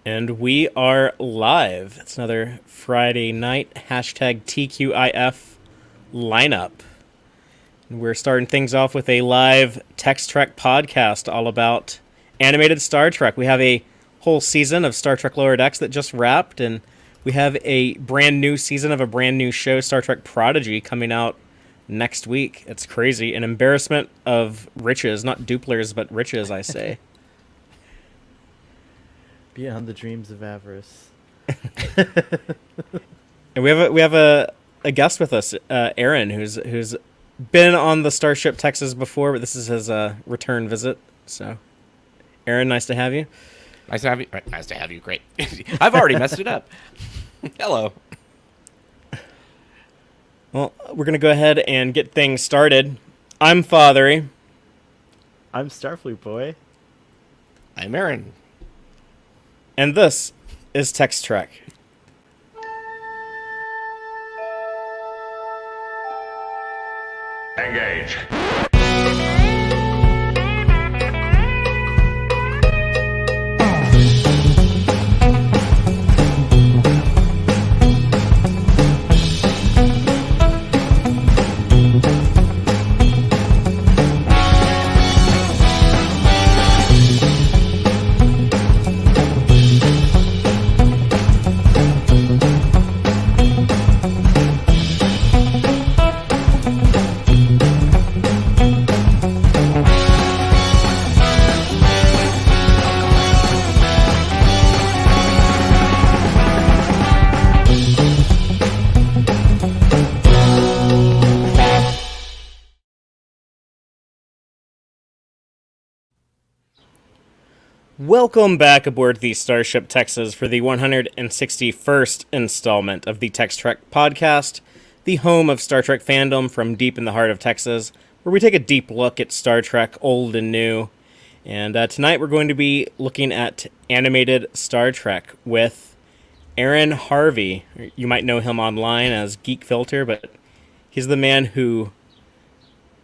And we are live. It's another Friday night #TQIF lineup. And we're starting things off with a live Tex-Trek podcast all about animated Star Trek. We have a whole season of Star Trek Lower Decks that just wrapped, and we have a brand new season of a brand new show, Star Trek Prodigy, coming out next week. It's crazy. An embarrassment of riches, not duplers, but riches, I say. Beyond the dreams of avarice. And we have a guest with us, Aaron, who's been on the Starship Texas before, but this is his return visit. So, Aaron, nice to have you. Nice to have you. Nice to have you. Great. I've already messed it up. Hello. Well, we're gonna go ahead and get things started. I'm Fathery. I'm Starfleet Boy. I'm Aaron. And this is Tex-Trek. Engage. Welcome back aboard the Starship Texas for the 161st installment of the Tex-Trek podcast, the home of Star Trek fandom from deep in the heart of Texas, where we take a deep look at Star Trek, old and new. And tonight we're going to be looking at animated Star Trek with Aaron Harvey. You might know him online as Geek Filter, but he's the man who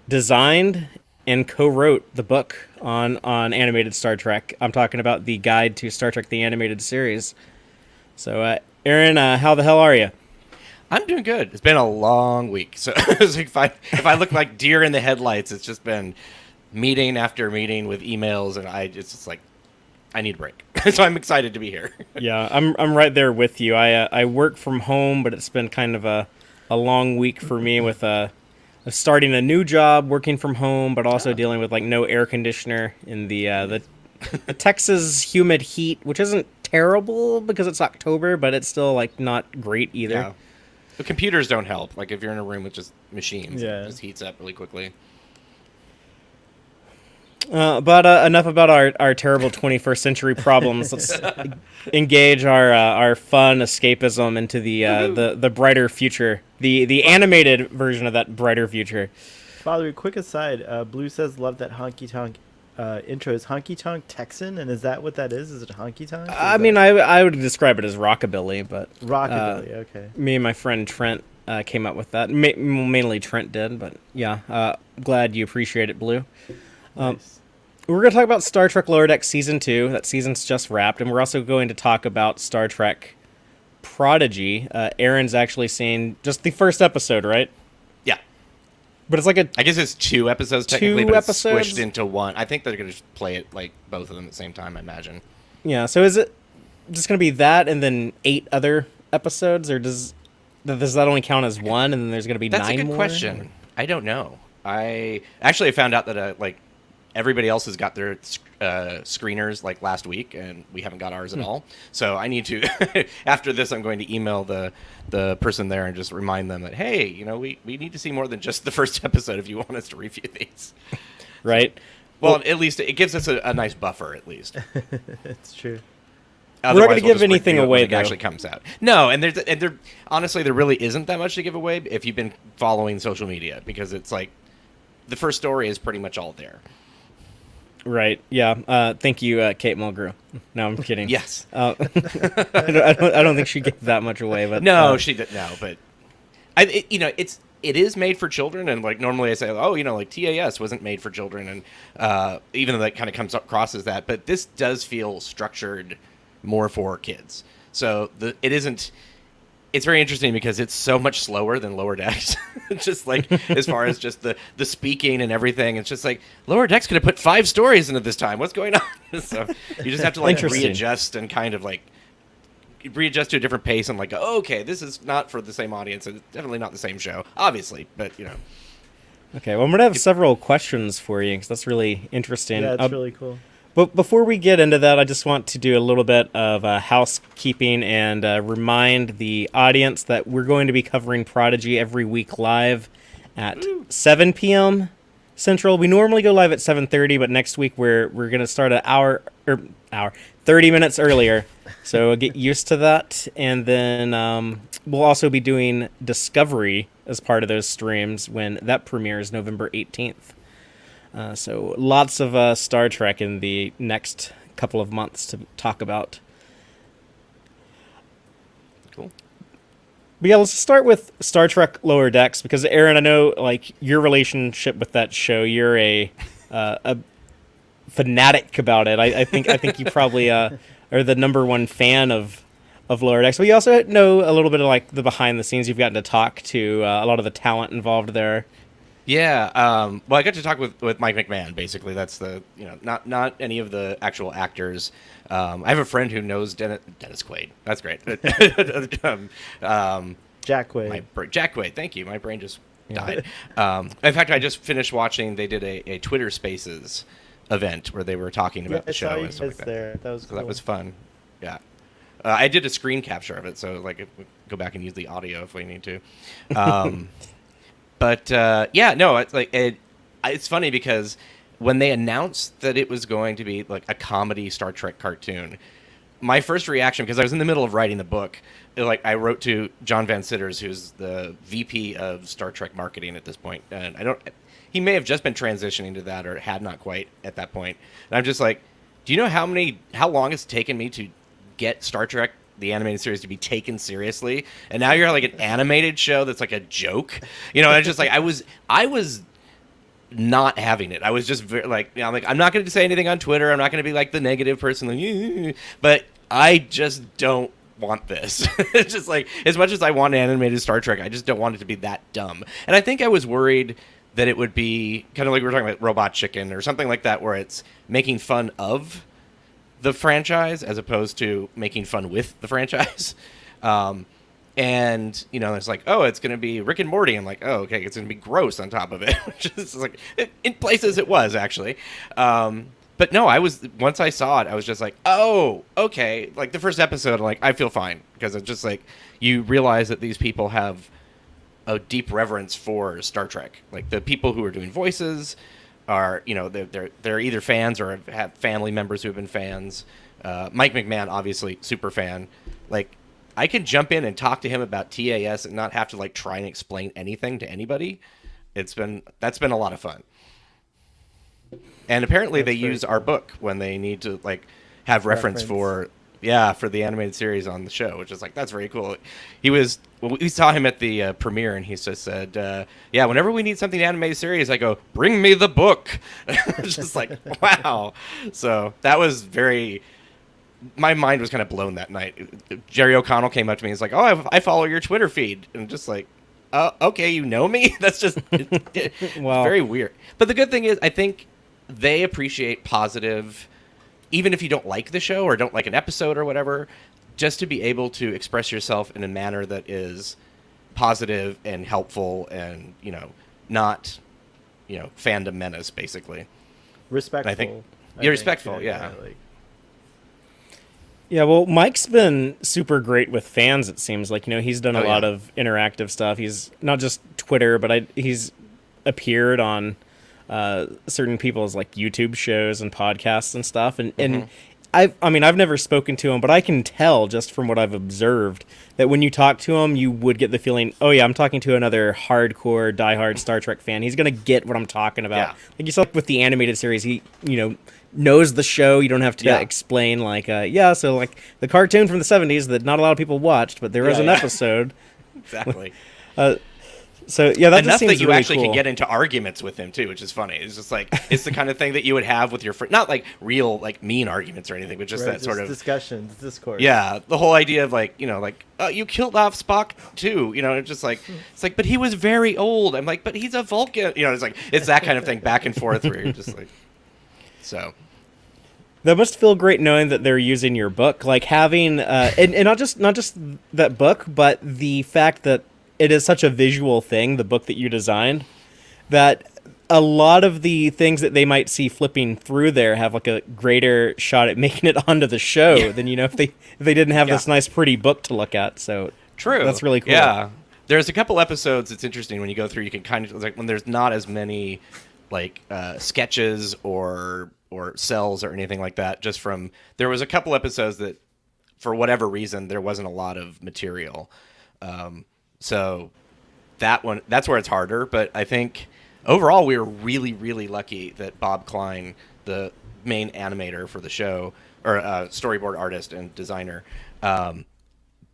designed and co-wrote the book on animated Star Trek. I'm talking about the Guide to Star Trek: The Animated Series. So, Aaron, how the hell are you? I'm doing good. It's been a long week, so if I look like deer in the headlights, it's just been meeting after meeting with emails, and it's just like I need a break. So I'm excited to be here. Yeah, I'm right there with you. I work from home, but it's been kind of a long week for me with starting a new job, working from home, but also dealing with like no air conditioner in the Texas humid heat, which isn't terrible because it's October, but it's still like not great either. Yeah. The computers don't help. Like if you're in a room with just machines, Yeah. it just heats up really quickly. But enough about our terrible 21st century problems. Let's engage our fun escapism into the brighter future, the animated version of that brighter future. Father, quick aside. Blue says, love that honky tonk intro. Is honky tonk Texan? And is that what that is? Is it honky tonk? I mean, I would describe it as rockabilly, but Rockabilly, okay. me and my friend Trent came up with that. Mainly Trent did, but yeah, glad you appreciate it, Blue. Nice. We're going to talk about Star Trek Lower Decks Season 2. That season's just wrapped. And we're also going to talk about Star Trek Prodigy. Aaron's actually seen just the first episode, right? Yeah. But it's like I guess it's 2 episodes technically, but it's episodes? squished into one. I think they're going to just play it like both of them at the same time, I imagine. Yeah, so is it just going to be that and then 8 other episodes? Or does that only count as one and then there's going to be 9 more? That's a good question. I don't know. I found out that everybody else has got their screeners like last week, and we haven't got ours at all. So I need to, after this, I'm going to email the person there and just remind them that, hey, we need to see more than just the first episode if you want us to review these. Right. Well, at least it gives us a nice buffer, at least. It's true. We're not going to give just anything review it away, when it though. actually comes out. No, and there honestly, there really isn't that much to give away if you've been following social media, because it's like the first story is pretty much all there. Right. Yeah. Thank you, Kate Mulgrew. No, I'm kidding. Yes. I don't think she gave that much away, but No, she did. No, but it is made for children, and like normally I say, oh, like TAS wasn't made for children, and even though that kind of comes across as that, but this does feel structured more for kids. So it isn't. It's very interesting because it's so much slower than Lower Decks. Just like as far as just the speaking and everything, it's just like Lower Decks could have put 5 stories into this time. What's going on? So you just have to like readjust and kind of like readjust to a different pace and like, oh, okay, this is not for the same audience. It's definitely not the same show, obviously, but you know. Okay, well, I'm gonna have several questions for you because that's really interesting. Yeah, it's really cool. But before we get into that, I just want to do a little bit of housekeeping and remind the audience that we're going to be covering Prodigy every week live at 7 p.m. Central. We normally go live at 7:30, but next week we're going to start an hour 30 minutes earlier. So get used to that. And then we'll also be doing Discovery as part of those streams when that premieres November 18th. So lots of Star Trek in the next couple of months to talk about. Cool. But yeah, let's start with Star Trek Lower Decks because Aaron, I know like your relationship with that show. You're a fanatic about it. I think you probably are the number one fan of Lower Decks. But you also know a little bit of like the behind the scenes. You've gotten to talk to a lot of the talent involved there. Yeah, well, I got to talk with Mike McMahon. Basically, that's the not any of the actual actors. I have a friend who knows Dennis Quaid. That's great. Jack Quaid. Jack Quaid. Thank you. My brain just died. In fact, I just finished watching. They did a Twitter Spaces event where they were talking about the show and stuff like that. There. That was so cool. that was fun. Yeah, I did a screen capture of it, so like we go back and use the audio if we need to. But yeah, no, it's like it's funny because when they announced that it was going to be like a comedy Star Trek cartoon, my first reaction, because I was in the middle of writing the book, I wrote to John Van Sitters, who's the VP of Star Trek marketing at this point, and he may have just been transitioning to that or had not quite at that point. And I'm just like, do you know how long it's taken me to get Star Trek the animated series to be taken seriously, and now you're like an animated show that's like a joke, and it's just like I was not having it. I was just I'm like, I'm not going to say anything on Twitter. I'm not going to be like the negative person, like, but I just don't want this. It's just like, as much as I want an animated Star Trek, I just don't want it to be that dumb. And I think I was worried that it would be kind of like we were talking about Robot Chicken or something like that, where it's making fun of the franchise as opposed to making fun with the franchise. And it's like, oh, it's going to be Rick and Morty. I'm like, oh, okay, it's going to be gross on top of it. Which is like, in places it was actually. But no, once I saw it, I was just like, oh, okay. Like the first episode, like I feel fine because it's just like you realize that these people have a deep reverence for Star Trek. Like the people who are doing voices are, they're either fans or have family members who have been fans. Mike McMahon, obviously, super fan. Like, I can jump in and talk to him about TAS and not have to like try and explain anything to anybody. That's been a lot of fun. And apparently they use our book when they need to like have reference for the animated series on the show, which is like, that's very cool. We saw him at the premiere, and he just said, whenever we need something animated series, I go, bring me the book. It's just like, wow. So that was my mind was kind of blown that night. Jerry O'Connell came up to me and was like, oh, I follow your Twitter feed. And just like, okay, you know me? That's just it's very weird. But the good thing is, I think they appreciate positive, even if you don't like the show or don't like an episode or whatever, just to be able to express yourself in a manner that is positive and helpful and, not, fandom menace, basically. Respectful. And I think you're respectful, yeah. Yeah, well, Mike's been super great with fans, it seems like. He's done a lot of interactive stuff. He's not just Twitter, but he's appeared on certain people's like YouTube shows and podcasts and stuff. And I've never spoken to him, but I can tell just from what I've observed that when you talk to him, you would get the feeling, oh yeah, I'm talking to another hardcore, diehard Star Trek fan. He's gonna get what I'm talking about. Yeah. Like you saw with the animated series, he knows the show. You don't have to explain like so like the cartoon from the 70s that not a lot of people watched, but there was an episode. Exactly. So yeah, that just enough seems that you really actually cool. can get into arguments with him too, which is funny. It's just like it's the kind of thing that you would have with your friend, not like real like mean arguments or anything, but just Right, that sort of discussions, discourse. yeah, the whole idea of like you killed off Spock too, it's just like it's like, but he was very old. I'm like, but he's a Vulcan, it's like it's that kind of thing back and forth where you're just like, so. That must feel great knowing that they're using your book, like having and not just that book, but the fact that it is such a visual thing, the book that you designed, that a lot of the things that they might see flipping through there have like a greater shot at making it onto the show than if they didn't have this nice pretty book to look at. So True. that's really cool. Yeah. There's a couple episodes it's interesting when you go through, you can kind of like when there's not as many like sketches or cells or anything like that, just from there was a couple episodes that for whatever reason there wasn't a lot of material. So that's where it's harder, but I think overall we were really, really lucky that Bob Klein, the main animator for the show, or storyboard artist and designer,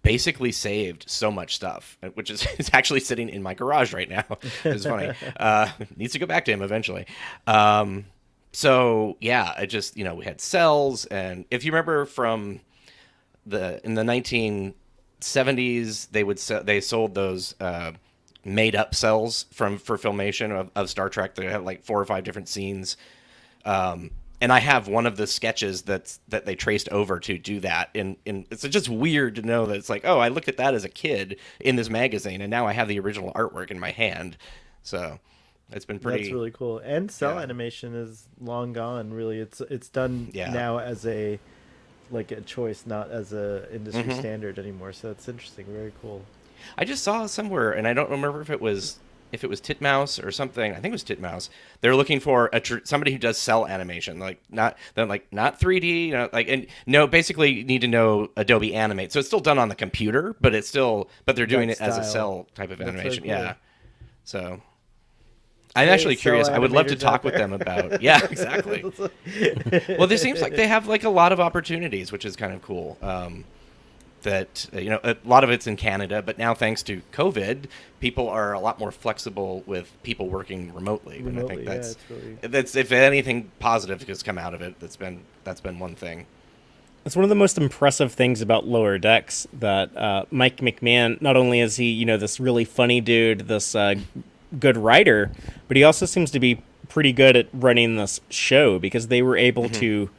basically saved so much stuff, which is it's actually sitting in my garage right now. It's funny. Needs to go back to him eventually. So yeah, I just we had cells, and if you remember from in the 1970s, they sold those made up cells for filmation of Star Trek that had like 4 or 5 different scenes. And I have one of the sketches that they traced over to do that. And it's just weird to know that it's like, oh, I looked at that as a kid in this magazine, and now I have the original artwork in my hand. So it's been pretty. That's really cool. And cell animation is long gone. Really, it's done now as a choice, not as a industry standard anymore. So it's interesting. Very cool. I just saw somewhere, and I don't remember if it was Titmouse or something. I think it was Titmouse. They're looking for somebody who does cell animation, not 3D, basically you need to know Adobe Animate. So it's still done on the computer, but they're doing it as a cell type of animation. Really cool. Yeah. So I'm actually curious. I would love to talk with them about. Yeah, exactly. Well, this seems like they have like a lot of opportunities, which is kind of cool. That a lot of it's in Canada, but now thanks to COVID, people are a lot more flexible with people working remotely. And I think that's if anything positive has come out of it, that's been one thing. It's one of the most impressive things about Lower Decks that Mike McMahon, not only is he this really funny dude, this good writer, but he also seems to be pretty good at running this show, because they were able to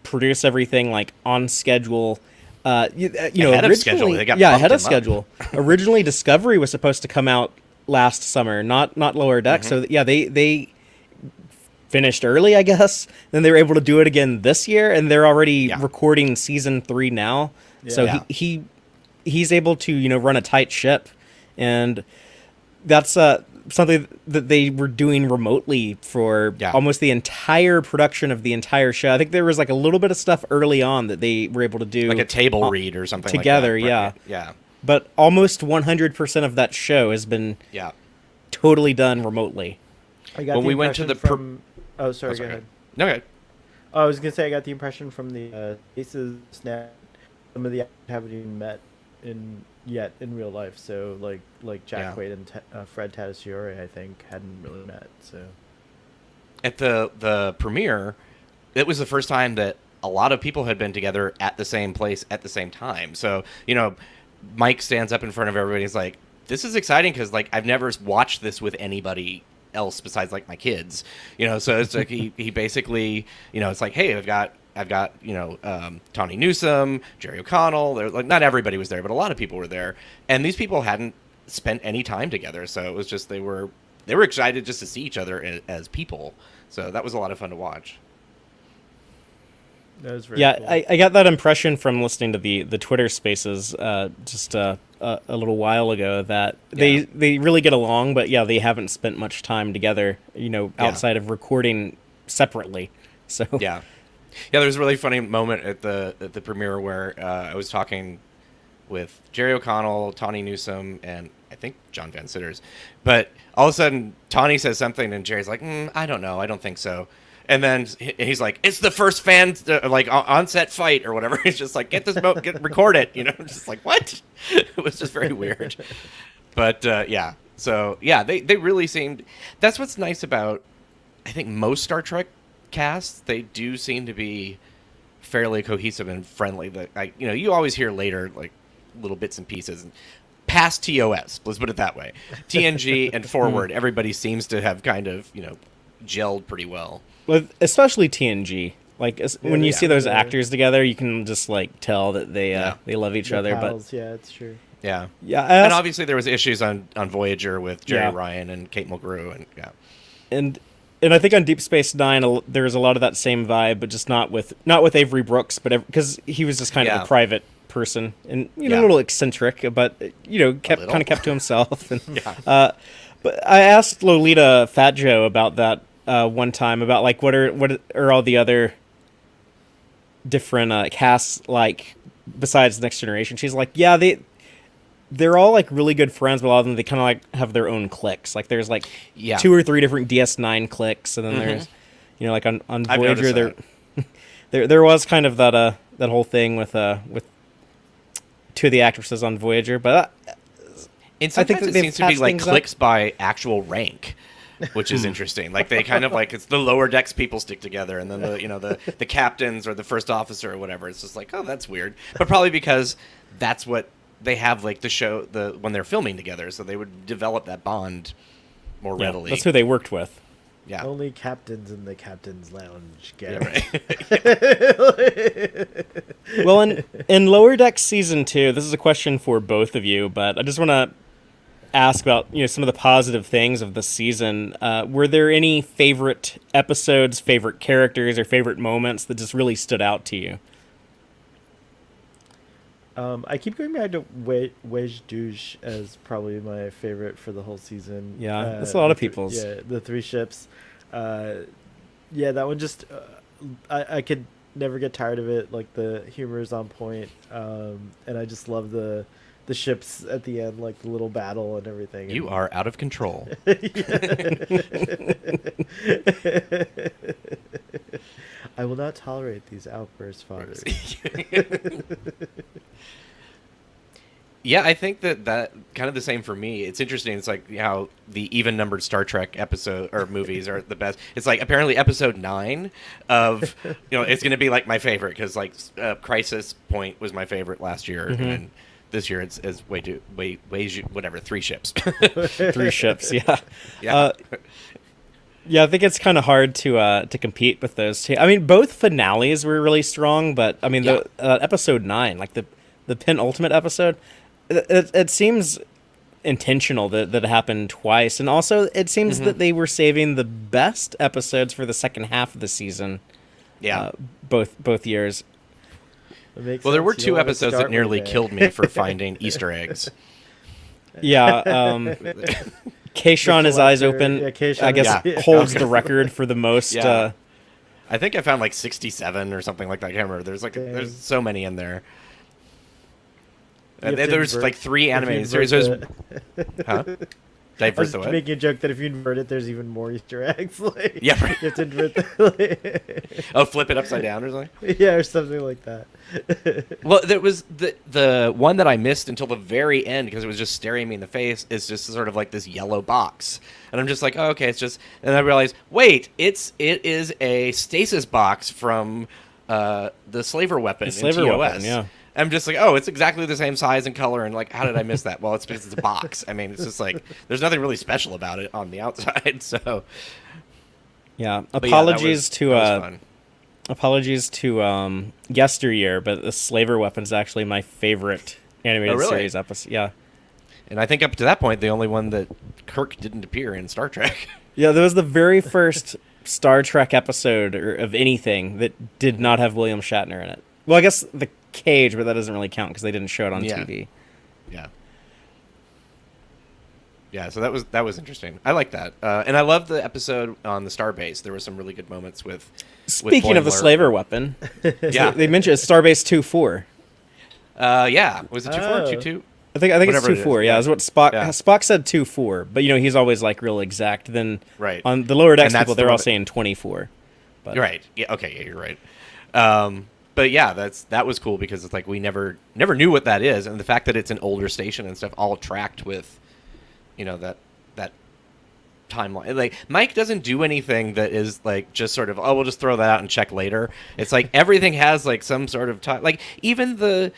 produce everything like on schedule. Ahead of schedule. They got ahead of schedule. Originally, Discovery was supposed to come out last summer, not Lower Deck. So they finished early, I guess. Then they were able to do it again this year, and they're already recording season 3 now. Yeah. So he's able to run a tight ship, and that's something that they were doing remotely for almost the entire production of the entire show. I think there was like a little bit of stuff early on that they were able to do, like a table read or something together. Like that. Yeah. But almost 100% of that show has been totally done remotely. I got we went to the go ahead. Okay. I was gonna say I got the impression from the Aces Snap, some of the actors haven't even met in real life. So like Jack Quaid and Fred Tatasciore, I think, hadn't really met. So at the premiere, it was the first time that a lot of people had been together at the same place at the same time. So Mike stands up in front of everybody. He's like, "This is exciting because I've never watched this with anybody else besides my kids." So it's like he basically it's like, "Hey, I've got Tawny Newsome, Jerry O'Connell." They're not everybody was there, but a lot of people were there, and these people hadn't spent any time together. So it was just they were excited just to see each other as people. So that was a lot of fun to watch. That was very cool. I got that impression from listening to the Twitter Spaces just a little while ago that they really get along, but they haven't spent much time together, outside of recording separately. So yeah, there was a really funny moment at the premiere where I was talking with Jerry O'Connell, Tawny Newsome, and I think John Van Sitters, but all of a sudden Tawny says something and Jerry's like, I don't know, I don't think so. And then he's like, "It's the first fan on-set fight or whatever." He's just like, record it. Just like, what? It was just very weird. But So yeah, they really seemed. That's what's nice about, I think, most Star Trek casts. They do seem to be fairly cohesive and friendly. That you always hear later like little bits and pieces. And past TOS, let's put it that way. TNG and forward, everybody seems to have kind of gelled pretty well. Well, especially TNG. Like when you see those actors together, you can just like tell that they love each other. Pals. But yeah, it's true. Yeah, yeah, and obviously there was issues on Voyager with Jerry Ryan and Kate Mulgrew, and I think on Deep Space Nine there was a lot of that same vibe, but just not with Avery Brooks, but because he was just kind of a private person and a little eccentric, but kept to himself. And but I asked Lolita Fat Joe about that one time about like what are all the other different casts like besides Next Generation. She's like, they're all like really good friends, but a lot of them they kind of like have their own cliques. Like there's like 2 or 3 different DS9 cliques, and then there's like on Voyager there was kind of that whole thing with 2 of the actresses on Voyager, but and sometimes I think it seems to be like cliques by actual rank, which is interesting. Like they kind of like it's the lower decks people stick together, and then the captains or the first officer or whatever. It's just like, oh, that's weird, but probably because that's what they have like the show when they're filming together, so they would develop that bond more readily. That's who they worked with. Yeah. Only captains in the captain's lounge. Well, in Lower Decks season 2, this is a question for both of you, but I just want to ask about some of the positive things of the season. Were there any favorite episodes, favorite characters, or favorite moments that just really stood out to you? I keep going back to Wej Douche as probably my favorite for the whole season. Yeah, that's a lot of people's. Yeah, the 3 ships. That one just I could never get tired of it. Like the humor is on point, and I just love the ships at the end, like the little battle and everything. You are out of control. I will not tolerate these outbursts, Father. Yeah, I think that kind of the same for me. It's interesting. It's like how the even-numbered Star Trek episode or movies are the best. It's like apparently episode 9 of it's going to be like my favorite because like Crisis Point was my favorite last year, and this year it's whatever 3 ships. 3 ships, yeah. Yeah, I think it's kind of hard to compete with those two. I mean, both finales were really strong, but I mean, the episode 9, like the penultimate episode, it seems intentional that it happened twice, and also it seems that they were saving the best episodes for the second half of the season. Yeah, both years. Well, there were 2 episodes that nearly killed me for finding Easter eggs. Yeah. Keishon, his eyes open, I guess, holds the record for the most. I think I found like 67 or something like that. I can't remember. There's so many in there. There's like 3 animated series. Huh? I was making a joke that if you invert it, there's even more Easter eggs. Like, yeah, right. You have to invert the flip it upside down or something? Yeah, or something like that. Well, there was the one that I missed until the very end because it was just staring me in the face. Is just sort of like this yellow box, and I'm just like, oh, okay, it's just. And I realized, wait, it is a stasis box from the slaver weapon in TOS. Weapon, yeah. I'm just like, oh, it's exactly the same size and color, and like, how did I miss that? Well, it's because it's a box. I mean, it's just like there's nothing really special about it on the outside. So, yeah, apologies to Yesteryear, but the Slaver Weapon is actually my favorite animated series episode. Yeah, and I think up to that point, the only one that Kirk didn't appear in Star Trek. Yeah, that was the very first Star Trek episode of anything that did not have William Shatner in it. Well, I guess the Cage, but that doesn't really count because they didn't show it on TV. Yeah, so that was interesting. I like that, and I love the episode on the Starbase. There were some really good moments with. Speaking of the Slaver Weapon, they mentioned it's Starbase 2-4. Was it 2-4 or 2-2? I think it's 2-4. Yeah, that's what Spock said 2-4, but he's always like real exact. Then on the lower decks people, they're all saying 24. But. You're right. Yeah. Okay. Yeah, you're right. But yeah, that was cool because it's like we never knew what that is, and the fact that it's an older station and stuff all tracked with, that timeline. Like Mike doesn't do anything that is like just sort of, oh, we'll just throw that out and check later. It's like everything has like some sort of time. Like even the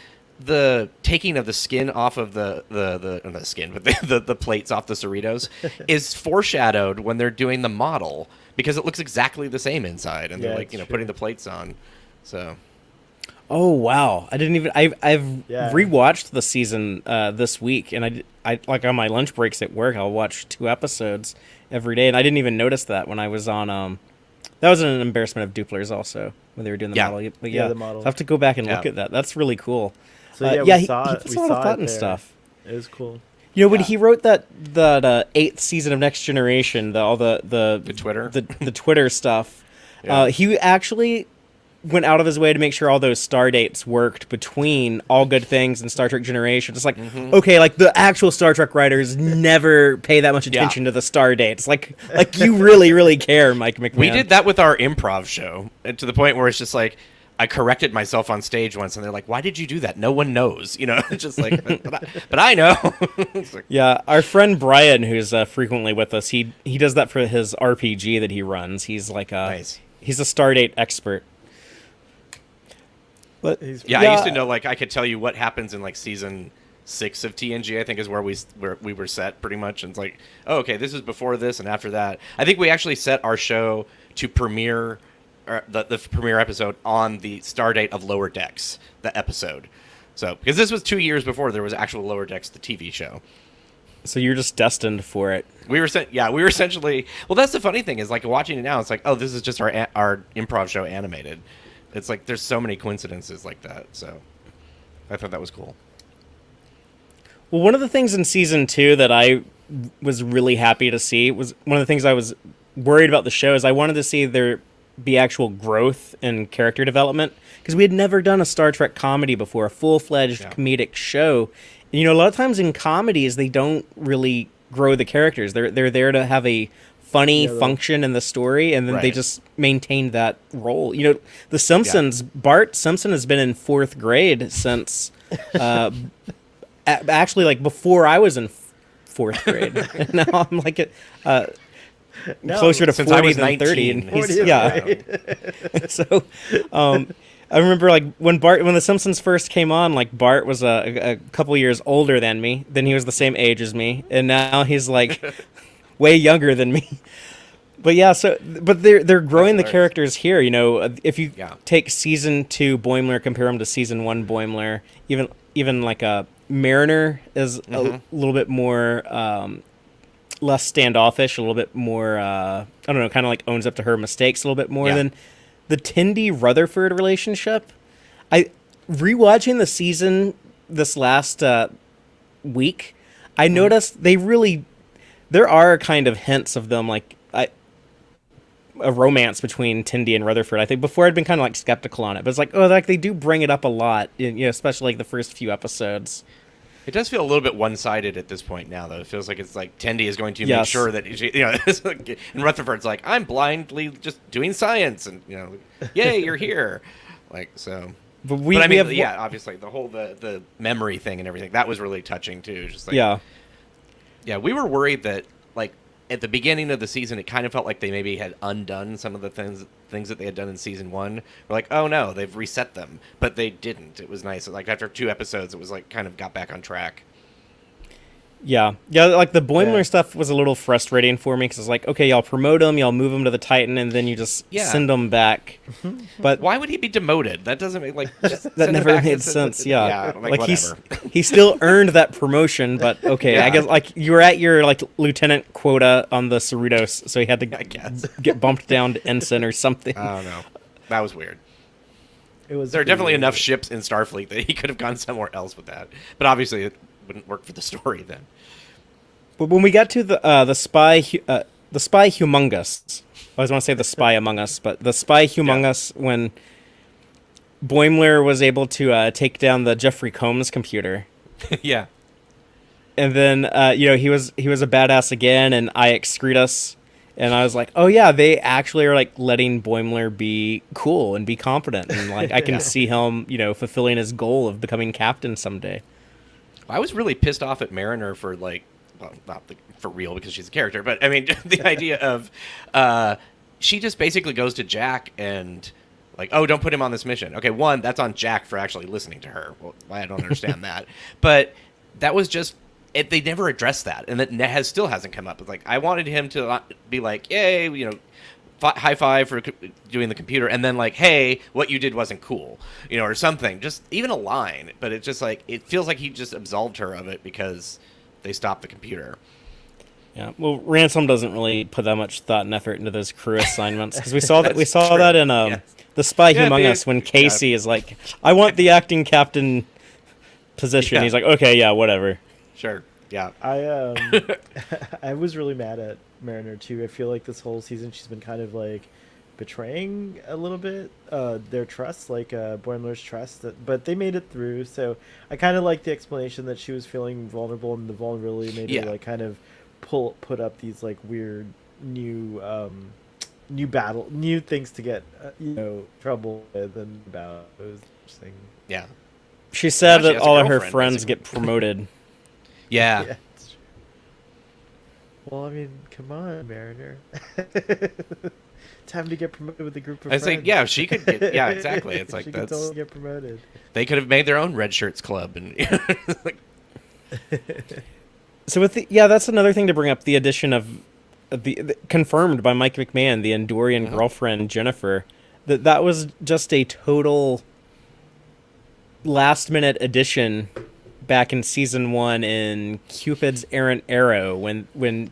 taking of the skin off of the not the skin, but the plates off the Cerritos is foreshadowed when they're doing the model, because it looks exactly the same inside, and they're like, putting the plates on. So. Oh wow! I didn't even. I've Yeah. rewatched the season this week, and I like on my lunch breaks at work, I'll watch 2 episodes every day, and I didn't even notice that when I was on. That was an embarrassment of Dupler's also when they were doing the model. But the model. So I have to go back and look at that. That's really cool. So yeah, he we saw puts a lot of thought in there. stuff. It was cool. You know, when he wrote that 8th season of Next Generation, all the Twitter, the Twitter stuff, he actually went out of his way to make sure all those star dates worked between All Good Things and Star Trek Generation. It's like, okay, like the actual Star Trek writers never pay that much attention to the star dates. Like you really, really care, Mike McMahon. We did that with our improv show, to the point where it's just like, I corrected myself on stage once, and they're like, "Why did you do that? No one knows." It's just like, but I know. Like, yeah, our friend Brian, who's frequently with us, he does that for his RPG that he runs. He's like he's a Stardate expert. But I used to know, like, I could tell you what happens in like season 6 of TNG. I think is where we were set pretty much, and it's like, oh, okay, this is before this and after that. I think we actually set our show to premiere. The premiere episode on the star date of Lower Decks, the episode. So, because this was 2 years before there was actual Lower Decks, the TV show. So you're just destined for it. We were essentially. Well, that's the funny thing is, like, watching it now, it's like, oh, this is just our improv show animated. It's like there's so many coincidences like that. So, I thought that was cool. Well, one of the things in season 2 that I was really happy to see was one of the things I was worried about the show is I wanted to see there be actual growth and character development, because we had never done a Star Trek comedy before, a full-fledged comedic show. And, a lot of times in comedies they don't really grow the characters. They're there to have a funny function in the story, and then they just maintain that role. The Simpsons, Bart Simpson has been in 4th grade since actually like before I was in 4th grade. And now I'm like closer to 40 than 30, and he's, so I remember like when the Simpsons first came on, like Bart was a couple years older than me, then he was the same age as me, and now he's like way younger than me. But but they're growing the characters here. If you take season 2 Boimler, compare him to season 1 Boimler, even like a Mariner is a little bit more less standoffish, a little bit more, I don't know, kind of like owns up to her mistakes a little bit more than the Tendi-Rutherford relationship. Rewatching the season this last week, I noticed there are kind of hints of them, like a romance between Tendi and Rutherford. I think before I'd been kind of like skeptical on it, but it's like, like they do bring it up a lot, especially like the first few episodes. It does feel a little bit one-sided at this point now, though. It feels like it's like Tendi is going to make sure that and Rutherford's like, I'm blindly just doing science, and yay, you're here, like so. But I mean, obviously the whole the memory thing and everything, that was really touching too. Just like we were worried that like at the beginning of the season, it kind of felt like they maybe had undone some of the things that they had done in season 1. We're like, oh no, they've reset them, but they didn't. It was nice. Like after 2 episodes, it was like kind of got back on track. Yeah, like the Boimler stuff was a little frustrating for me, because it's like, okay, y'all promote him, y'all move him to the Titan, and then you just send him back. But why would he be demoted? That doesn't make that never made sense. Like he still earned that promotion, but okay, I guess like you were at your like lieutenant quota on the Cerritos, so he had to get bumped down to ensign or something. I don't know. That was weird. There are definitely enough ships in Starfleet that he could have gone somewhere else with that, but obviously it wouldn't work for the story then. But when we got to the spy humongous, I always want to say the spy among us, but the spy humongous, when Boimler was able to take down the Jeffrey Combs computer. Yeah. And then he was a badass again, and I excrete us. And I was like, oh yeah, they actually are like letting Boimler be cool and be competent, and like I can see him, fulfilling his goal of becoming captain someday. I was really pissed off at Mariner for like well, not for real because she's a character, but I mean the idea of she just basically goes to Jack and like, oh, don't put him on this mission. Okay, one, that's on Jack for actually listening to her. Well, I don't understand that, but that was just it. They never addressed that, and that still hasn't come up. It's like I wanted him to be like, yay, high five for doing the computer, and then like, hey, what you did wasn't cool, or something. Just even a line, but it's just like it feels like he just absolved her of it because they stopped the computer. Yeah, well, Ransom doesn't really put that much thought and effort into those crew assignments because we saw that in The Spy Who Among Us when Casey is like, I want the acting captain position. Yeah. He's like, okay, yeah, whatever. Sure. Yeah. I was really mad at Mariner too. I feel like this whole season she's been kind of like betraying a little bit their trust, like Boimler's trust. But they made it through, so I kind of like the explanation that she was feeling vulnerable, and the vulnerability made her like kind of put up these like weird new things to get trouble with and about. It was interesting. Yeah. She said that all of her friends get promoted. Yeah. Well, I mean, come on, Mariner. Time to get promoted with a group of friends. Like, yeah, she could get, yeah, exactly. It's like, she could totally get promoted. They could have made their own Red Shirts Club. And So that's another thing to bring up, the addition of the confirmed by Mike McMahon, the Andorian girlfriend, Jennifer, that was just a total last-minute addition back in season 1 in Cupid's Errant Arrow when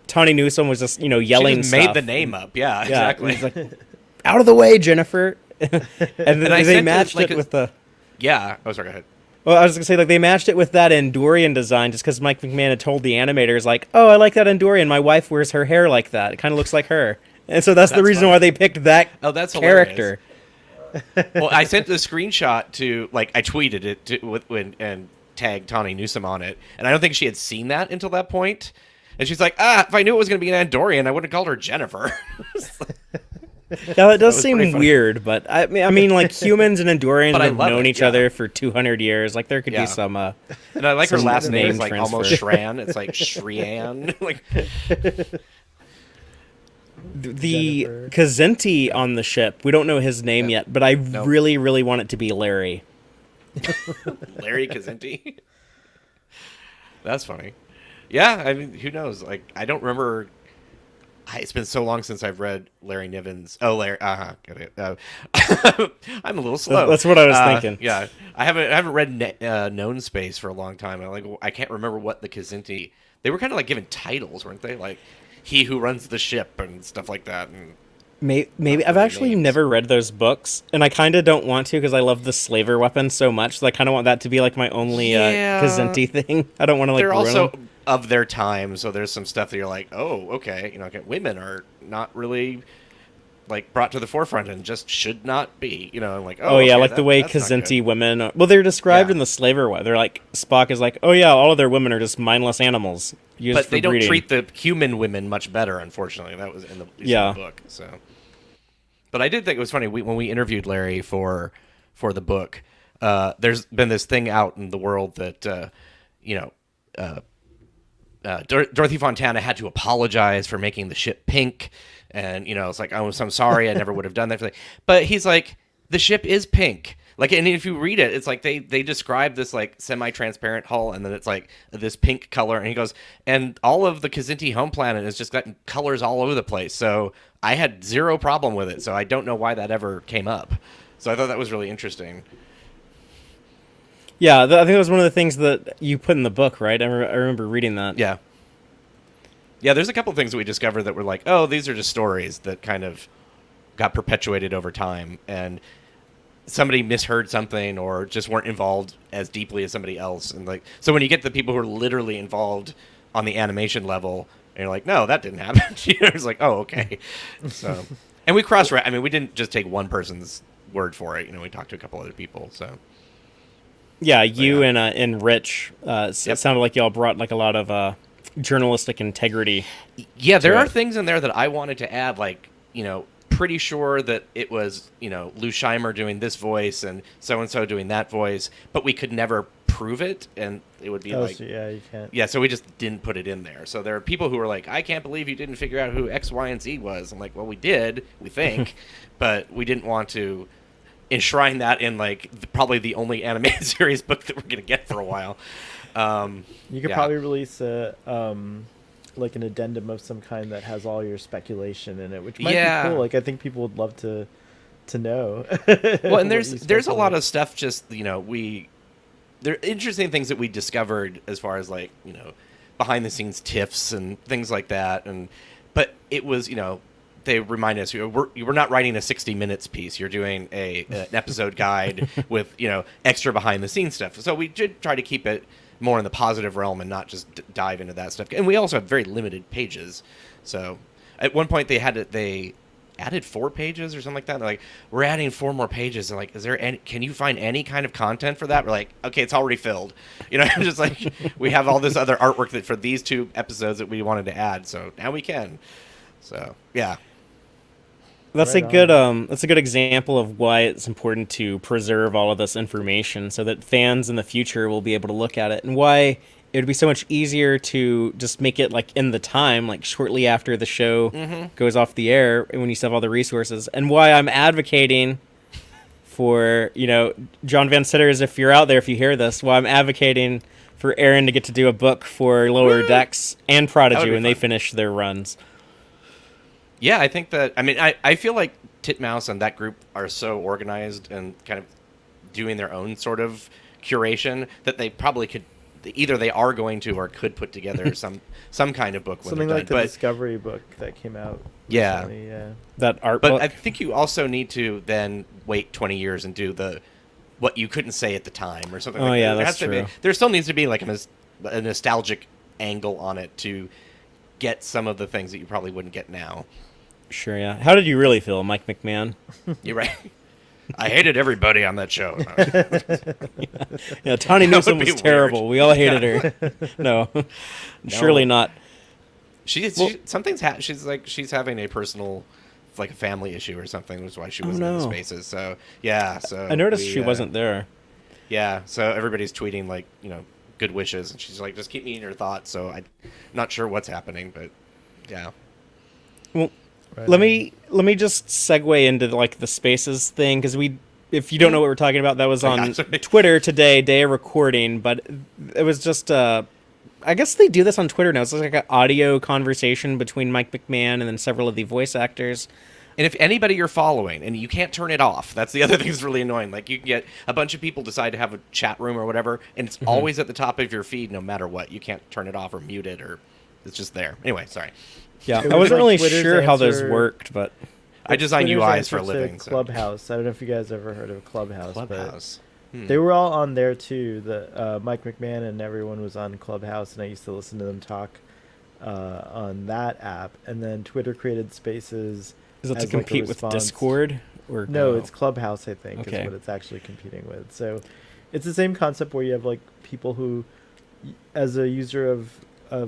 Tawny Newsome was just yelling she just stuff. made the name up. Yeah, exactly. Like, out of the way, Jennifer. And then they matched it with the. Yeah. Oh, sorry. Go ahead. Well, I was gonna say they matched it with that Andorian design just because Mike McMahon had told the animators like, oh, I like that Andorian. My wife wears her hair like that. It kind of looks like her, and so that's the reason why they picked that. Oh, that's character. Well, I sent the screenshot to I tweeted it and tagged Tawny Newsome on it, and I don't think she had seen that until that point. And she's like, if I knew it was going to be an Andorian, I would have called her Jennifer. Yeah, it does seem weird, but I mean, like humans and Andorians have known each other for 200 years. Like there could be some. And I like her last name is like almost Shran. It's like Shrian. Like the Kazenti on the ship. We don't know his name yet, but I really, really want it to be Larry. Larry Kazenti. That's funny. Yeah, I mean, who knows? Like, I don't remember. It's been so long since I've read Larry Niven's. Oh, Larry. Got it. I'm a little slow. That's what I was thinking. Yeah, I haven't read Known Space for a long time. I can't remember what the Kazenti. They were kind of like given titles, weren't they? Like he who runs the ship and stuff like that. And maybe I've actually never read those books, and I kind of don't want to because I love the slaver weapon so much. So I kind of want that to be like my only Kazenti thing. I don't want to like. They're ruin also them. Of their time, so there's some stuff that you're like, oh, okay, women are not really like brought to the forefront and just should not be, like like the way Kazenti women are, well, they're described in the slaver way. They're like Spock is like, oh yeah, all of their women are just mindless animals used but for they don't breeding. treat the human women much better, unfortunately. That was in the book. So, but I did think it was funny when we interviewed Larry for the book. There's been this thing out in the world that Dorothy Fontana had to apologize for making the ship pink, and it's like, oh, I'm sorry, I never would have done that. But he's like, the ship is pink. Like, and if you read it, it's like they describe this like semi-transparent hull, and then it's like this pink color, and he goes, and all of the Kazenti home planet has just got colors all over the place. So I had zero problem with it. So I don't know why that ever came up. So I thought that was really interesting. Yeah, I think that was one of the things that you put in the book, right? I remember reading that. Yeah. Yeah, there's a couple things that we discovered that were like, oh, these are just stories that kind of got perpetuated over time, and somebody misheard something or just weren't involved as deeply as somebody else. And like, so when you get the people who are literally involved on the animation level, and you're like, no, that didn't happen. It's like, oh, okay. So, and we we didn't just take one person's word for it. We talked to a couple other people, so. Yeah, and Rich, it sounded like y'all brought like a lot of journalistic integrity. Yeah, there are things in there that I wanted to add, like, pretty sure that it was, Lou Scheimer doing this voice and so doing that voice, but we could never prove it, and it would be yeah, you can't. Yeah, so we just didn't put it in there. So there are people who are like, I can't believe you didn't figure out who X, Y, and Z was. I'm like, well, we did, we think, but we didn't want to enshrine that in like probably the only animated series book that we're gonna get for a while. You could probably release a like an addendum of some kind that has all your speculation in it, which might be cool. Like I think people would love to know. Well, and there's a lot of stuff. Just there are interesting things that we discovered as far as like behind the scenes tiffs and things like that. But it was they remind us we're not writing a 60 minutes piece. You're doing an episode guide with extra behind the scenes stuff. So we did try to keep it more in the positive realm and not just dive into that stuff. And we also have very limited pages. So at one point they added 4 pages or something like that. They're like, we're adding 4 more pages. They're like, can you find any kind of content for that? We're like, okay, it's already filled. I'm just like, we have all this other artwork that for these 2 episodes that we wanted to add. So now we can. So yeah. That's a good example of why it's important to preserve all of this information so that fans in the future will be able to look at it, and why it would be so much easier to just make it like in the time, like shortly after the show goes off the air, and when you still have all the resources, and why I'm advocating for, John Van Sitters, if you're out there, if you hear this, why I'm advocating for Aaron to get to do a book for Lower Decks and Prodigy when they finish their runs. Yeah, I think that, I feel like Titmouse and that group are so organized and kind of doing their own sort of curation that they probably could, either they are going to or could put together some kind of book when something they're like done. the Discovery book that came out recently, that art but book. I think you also need to then wait 20 years and do what you couldn't say at the time or something like that. Yeah, that's true. There still needs to be like a nostalgic angle on it to get some of the things that you probably wouldn't get now. Sure, yeah. How did you really feel, Mike McMahon? You're right. I hated everybody on that show. Yeah, Tawny Newsome was terrible. We all hated her. No, surely not. She's having a personal, like a family issue or something, which is why she wasn't in the spaces. So yeah, I noticed she wasn't there. Yeah, so everybody's tweeting like good wishes, and she's like, just keep me in your thoughts. So I'm not sure what's happening, but yeah. Well. Right. Let me just segue into like the spaces thing, because if you don't know what we're talking about, that was on Twitter today, day of recording, but it was just I guess they do this on Twitter now. It's like an audio conversation between Mike McMahon and then several of the voice actors. And if anybody you're following, and you can't turn it off, that's the other thing that's really annoying. Like you can get a bunch of people decide to have a chat room or whatever, and it's always at the top of your feed no matter what. You can't turn it off or mute it, or it's just there. Anyway, sorry. Yeah, I wasn't really sure how those worked, but I design UIs for a living. Clubhouse. I don't know if you guys ever heard of Clubhouse. But they were all on there too. Mike McMahon and everyone was on Clubhouse, and I used to listen to them talk on that app. And then Twitter created Spaces. Is it to compete with Discord? Or no, it's Clubhouse, I think, is what it's actually competing with. So it's the same concept where you have like people who, as a user of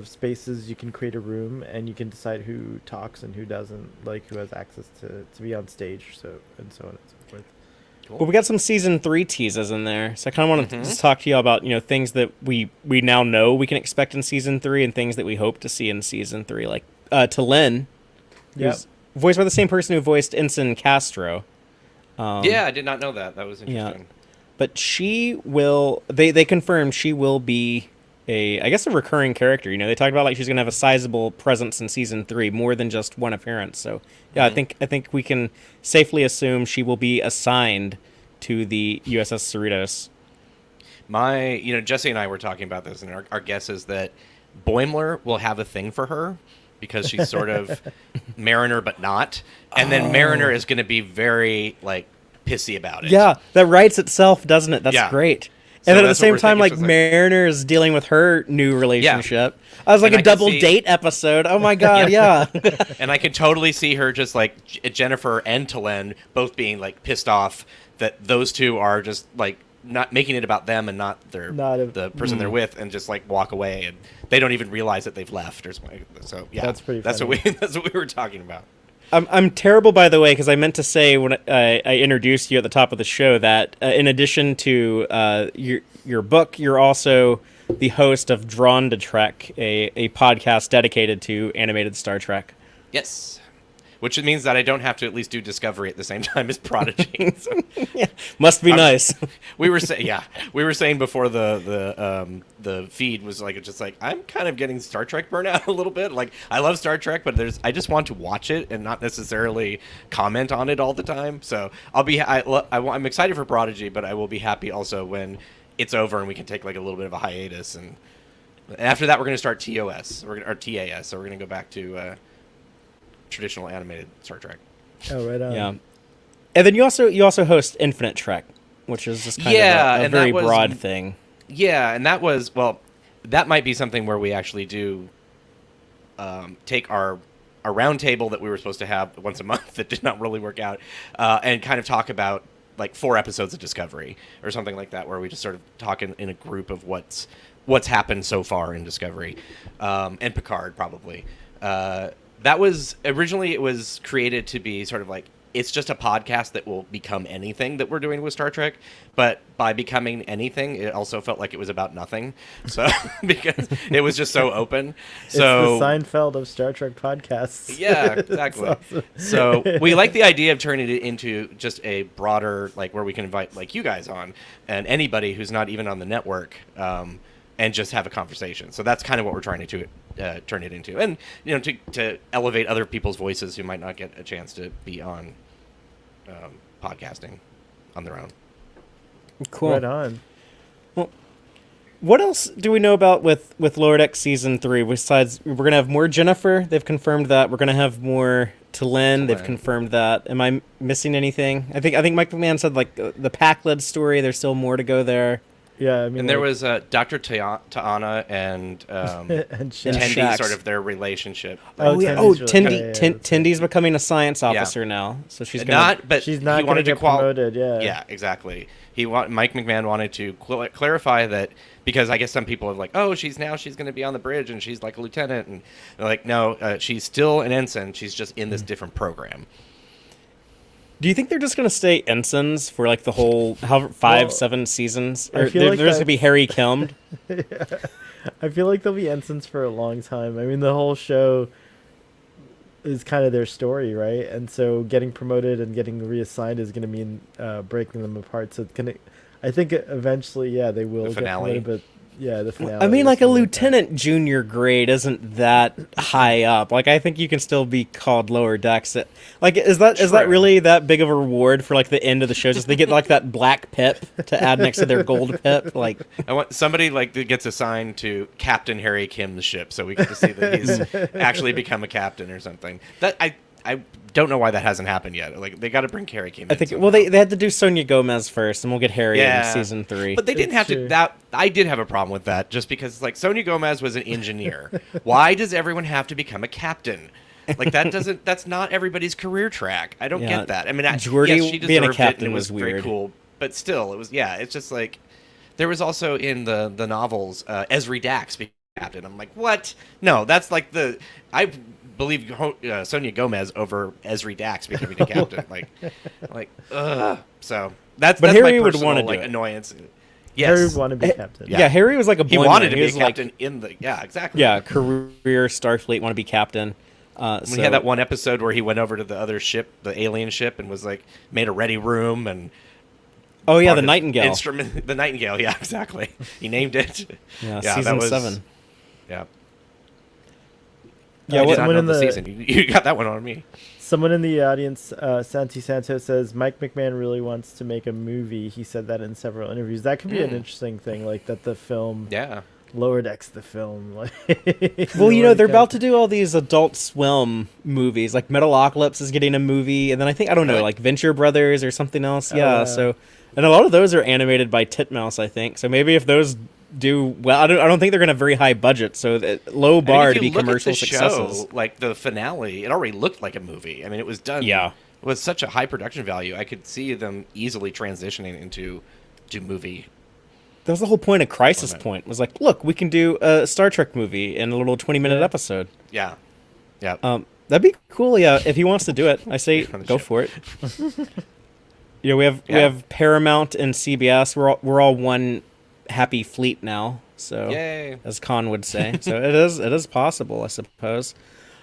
Spaces, you can create a room and you can decide who talks and who doesn't, like who has access to be on stage, and so on and so forth. Cool. Well, we got some season 3 teases in there, so I kind of want to just talk to you about things that we now know we can expect in season 3 and things that we hope to see in season 3, like T'Lyn, who's voiced by the same person who voiced Ensign Castro. I did not know that. That was interesting. Yeah. But she will. They confirmed she will be a recurring character. They talked about like she's gonna have a sizable presence in season 3, more than just one appearance. So yeah, I think we can safely assume she will be assigned to the USS Cerritos. Jesse and I were talking about this, and our guess is that Boimler will have a thing for her because she's sort of Mariner but not, and then Mariner is going to be very like pissy about it. Yeah, that writes itself, doesn't it? That's great. And then at the same time, like Mariner is dealing with her new relationship. Yeah. I was like a double date episode. Oh my god, yeah. And I can totally see her just like Jennifer and T'Lyn both being like pissed off that those two are just like not making it about them and not the person they're with, and just like walk away, and they don't even realize that they've left or something. So yeah, that's pretty funny. That's what we were talking about. I'm terrible, by the way, because I meant to say when I introduced you at the top of the show that in addition to your book, you're also the host of Drawn to Trek, a podcast dedicated to animated Star Trek. Yes. Which means that I don't have to at least do Discovery at the same time as Prodigy. So, Yeah, must be nice. we were saying before the feed was like, it's just like, I'm kind of getting Star Trek burnout a little bit. Like, I love Star Trek, but I just want to watch it and not necessarily comment on it all the time. So I'm excited for Prodigy, but I will be happy also when it's over and we can take like a little bit of a hiatus. And after that, we're going to start TAS, so we're going to go back to traditional animated Star Trek. Oh, right on. Yeah, and then you also host Infinite Trek, which is just kind of a very broad thing. Yeah, and that might be something where we actually do take our round table that we were supposed to have once a month that did not really work out, and kind of talk about like 4 episodes of Discovery or something like that, where we just sort of talk in a group of what's happened so far in Discovery, and Picard probably. That was originally, it was created to be sort of like, it's just a podcast that will become anything that we're doing with Star Trek. But by becoming anything, it also felt like it was about nothing. So because it was just so open. So it's the Seinfeld of Star Trek podcasts. Yeah, exactly. Awesome. So we like the idea of turning it into just a broader, like where we can invite like you guys on and anybody who's not even on the network, and just have a conversation. So that's kind of what we're trying to turn it into, and to elevate other people's voices who might not get a chance to be on podcasting on their own. Cool. Right on. Well, what else do we know about with Lower Decks season 3? Besides, we're gonna have more Jennifer. They've confirmed that. We're gonna have more T'Lyn. They've confirmed that. Am I missing anything? I think Mike McMahon said like the Pac-Led story. There's still more to go there. Yeah, I mean, and there was Dr. Ta'ana and and Tendi, Shax. sort of their relationship. Oh yeah. Tendy's really- Tendy's becoming a science officer now, so she's she's not going to get promoted. Yeah. Exactly. Mike McMahon wanted to clarify that, because I guess some people are like, oh, she's going to be on the bridge and she's like a lieutenant, and they're like, no, she's still an ensign. She's just in this different program. Do you think they're just going to stay ensigns for like the whole 7 seasons? Or feel they're like just going to be Harry Kilmed? I feel like they'll be ensigns for a long time. I mean, the whole show is kind of their story, right? And so getting promoted and getting reassigned is going to mean breaking them apart. So it's going to, I think eventually, yeah, they will get promoted, but yeah, the finale. I mean, like a lieutenant junior grade isn't that high up. Like, I think you can still be called Lower Decks. Like, is that really that big of a reward for like the end of the show? Just they get like that black pip to add next to their gold pip. Like, I want somebody like that gets assigned to Captain Harry Kim's ship, so we get to see that he's actually become a captain or something. That I don't know why that hasn't happened yet. Like, they got to bring Harry Kim. I think. Well, they had to do Sonia Gomez first, and we'll get Harry in season 3. But they didn't have to. That I did have a problem with that, just because like Sonia Gomez was an engineer. Why does everyone have to become a captain? Like that doesn't. That's not everybody's career track. I don't get that. I mean, Geordi she being a deserved captain it, and it was weird. Very cool, but still, it was. Yeah, it's just like there was also in the novels Ezri Dax being captain. I'm like, what? No, that's like I believe Sonia Gomez over Ezri Dax becoming a captain. like, ugh. So that's Harry my would personal, want to like, do it. annoyance. Yes. Harry Yes. would want to be captain. Yeah, Harry was like a He boy wanted to man. be a was like, captain in the. Yeah, exactly. Yeah, career Starfleet want to be captain. We had that one episode where he went over to the other ship, the alien ship, and was like made a ready room and. Oh yeah, the Nightingale. The Nightingale. Yeah, exactly. He named it. Yeah, that season was, 7. Yeah. Yeah, I did not someone know in the the season. You got that one on me. Someone in the audience, Santi Santos, says Mike McMahon really wants to make a movie. He said that in several interviews. That could be an interesting thing, like that the film. Yeah. Lower Decks, the film. Well, they're about to do all these Adult Swim movies. Like Metalocalypse is getting a movie, and then I don't know, like Venture Brothers or something else. Yeah, so and a lot of those are animated by Titmouse, I think. So maybe if those do well, I don't think they're going to have very high budget, so low bar to be commercial successes. Show, like the finale, it already looked like a movie. I mean, it was done with such a high production value. I could see them easily transitioning into movie. That was the whole point of Crisis Point. Was like, look, we can do a Star Trek movie in a little 20-minute episode. Yeah. Yeah. That'd be cool. Yeah, if he wants to do it, I say On the go ship. for it. We have Paramount and CBS. We're all one happy fleet now. So, Yay. as Khan would say, so it is possible, I suppose.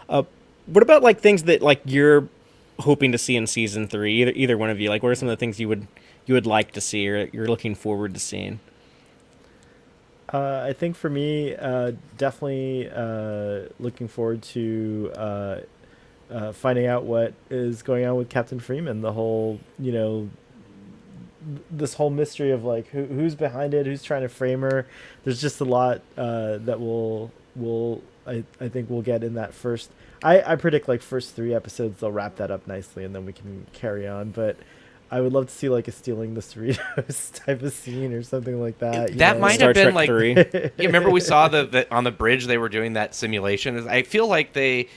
What about like things that like you're hoping to see in season 3? Either one of you. Like, what are some of the things you would like to see or you're looking forward to seeing? I think for me, definitely looking forward to finding out what is going on with Captain Freeman. The whole, this whole mystery of like who's behind it, who's trying to frame her. There's just a lot that I think we'll get in that first. I predict like first 3 episodes they'll wrap that up nicely and then we can carry on. But I would love to see like a stealing the Cerritos type of scene or something like that. That might Star have been Trek like 3. you remember we saw the on the bridge they were doing that simulation. I feel like they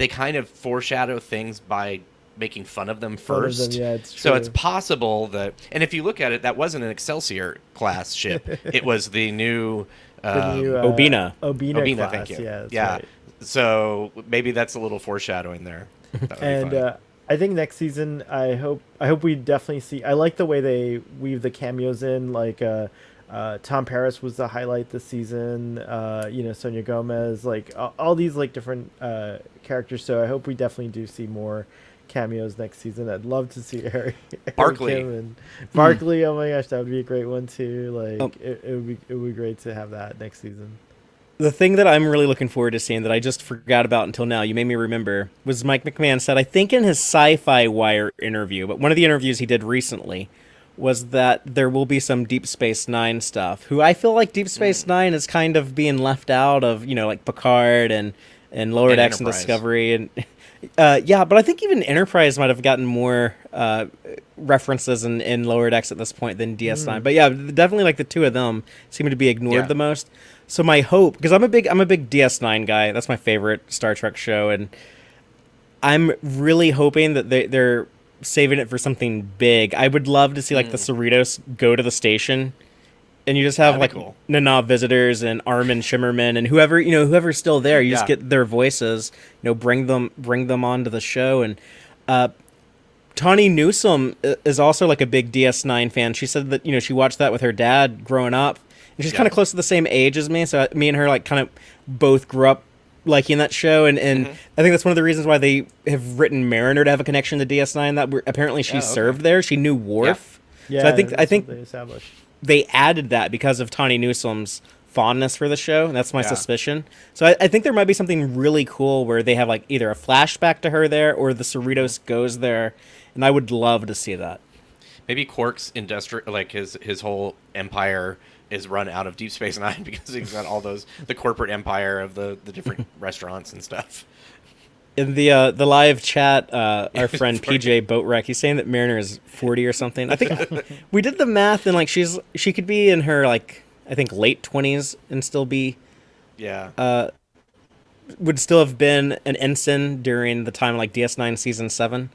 kind of foreshadow things by making fun of them first. Yeah, it's true. So it's possible that, and if you look at it, that wasn't an Excelsior class ship. It was the new Obina. Obina class. Thank you. Yeah, that's yeah. right. So maybe that's a little foreshadowing there. That would be And fun. I think next season, I hope we definitely see. I like the way they weave the cameos in. Like Tom Paris was the highlight this season. Sonia Gomez, like all these like different characters. So I hope we definitely do see more cameos next season. I'd love to see Eric Barkley. Kim and Barkley. Oh my gosh, that would be a great one too. Like it would be great to have that next season. The thing that I'm really looking forward to seeing that I just forgot about until now, you made me remember, was Mike McMahon said, I think in his Sci-Fi Wire interview, but one of the interviews he did recently, was that there will be some Deep Space Nine stuff. Who I feel like Deep Space Nine is kind of being left out of, like Picard and Lower And Decks and Enterprise. Discovery. And yeah, but I think even Enterprise might have gotten more references in Lower Decks at this point than DS9. But yeah, definitely like the two of them seem to be ignored Yeah. the most. So my hope, because I'm a big DS9 guy. That's my favorite Star Trek show, and I'm really hoping that they're saving it for something big. I would love to see like the Cerritos go to the station, and you just have That'd like be cool. Nana visitors and Armin Shimmerman and whoever's still there. You just Yeah. get their voices, bring them onto the show. And Tawny Newsome is also like a big DS9 fan. She said that she watched that with her dad growing up. And she's kind of close to the same age as me, so me and her like kind of both grew up liking that show, and I think that's one of the reasons why they have written Mariner to have a connection to DS9. That apparently she served there, she knew Worf. Yeah, So I that's think what they established. they added that because of Tawny Newsome's fondness for the show, and that's my Yeah. suspicion. So I think there might be something really cool where they have like either a flashback to her there or the Cerritos goes there, and I would love to see that. Maybe Quark's industrial, like his whole empire is run out of Deep Space Nine because he's got all the corporate empire of the different restaurants and stuff. In the live chat, our friend PJ Boatwreck, he's saying that Mariner is 40 or something. I think we did the math, and like she could be in her like I think late 20s and still be would still have been an ensign during the time like DS9 season 7.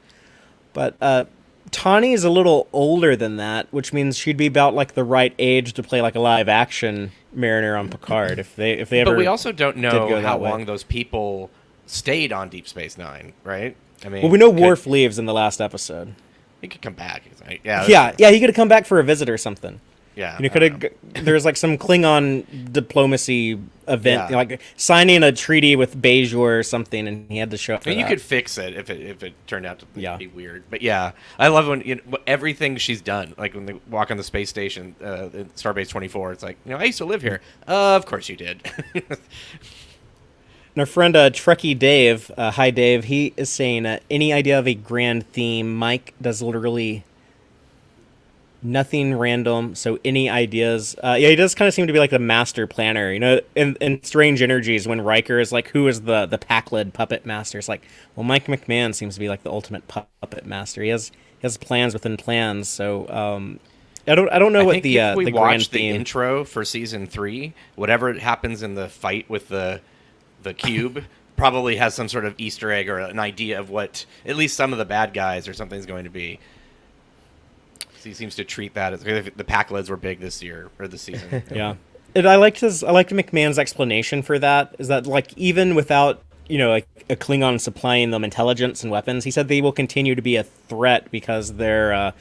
But Tawny is a little older than that, which means she'd be about like the right age to play like a live action Mariner on Picard if they ever. But we also don't go know that how way. long those people stayed on Deep Space Nine, right? I mean, Well, we know Worf leaves in the last episode. He could come back. Right? Yeah, Yeah, he could have come back for a visit or something. yeah. You could have. There's like some Klingon diplomacy event, Yeah. like signing a treaty with Bajor or something, and he had to show up. For I mean, you that. could fix it if it turned out to Yeah. be weird. But yeah, I love when everything she's done. Like when they walk on the space station, in Starbase 24. It's like I used to live here. Of course you did. And our friend Trekkie Dave, hi Dave, he is saying, any idea of a grand theme? Mike does literally nothing random, so any ideas? Yeah, he does kind of seem to be like the master planner, in Strange Energies when Riker is like, who is the Pakled puppet master? It's like, well, Mike McMahon seems to be like the ultimate puppet master. He has plans within plans, so I don't know I what think the if we the grand watch the theme. intro for season 3, whatever happens in the fight with the cube probably has some sort of Easter egg or an idea of what at least some of the bad guys or something's going to be. So he seems to treat that as the Pakleds were big this year or this season. Yeah. And I liked McMahon's explanation for that, is that like even without like a Klingon supplying them intelligence and weapons. He said they will continue to be a threat because they're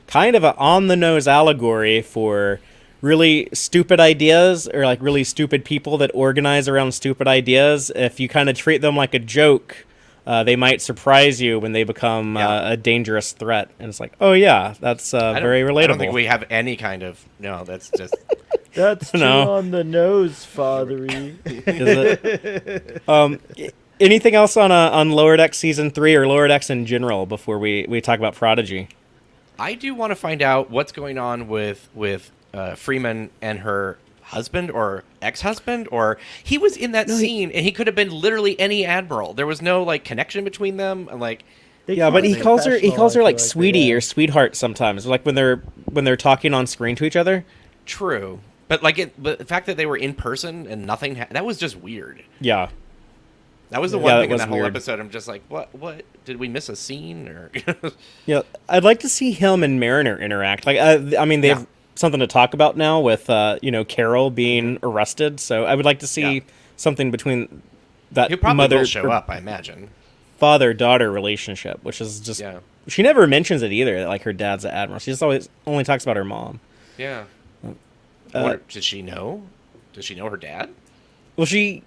kind of an on-the-nose allegory for really stupid ideas, or like really stupid people that organize around stupid ideas. If you kind of treat them like a joke, they might surprise you when they become a dangerous threat. And it's like, oh yeah, that's very relatable. I don't think we have any kind of that's just That's too No. on the nose, fathery. Is it? Anything else on Lower Decks season 3 or Lower Decks in general before we talk about Prodigy? I do want to find out what's going on with Freeman and her husband or ex-husband, or he was in that scene and he could have been literally any admiral. There was no like connection between them, and like Yeah, but he calls her like sweetie or sweetheart sometimes, like when they're talking on screen to each other. true. But but the fact that they were in person and nothing that was just weird. Yeah. That was the one thing in that whole episode. I'm just like, what did we miss a scene or? Yeah, I'd like to see him and Mariner interact. Like, I mean, they have something to talk about now with Carol being arrested. So I would like to see something between that He probably mother will show up, I imagine. father-daughter relationship, which is just she never mentions it either. That, like, her dad's an admiral. She just always only talks about her mom. Yeah. Did she know? Does she know her dad? Well, she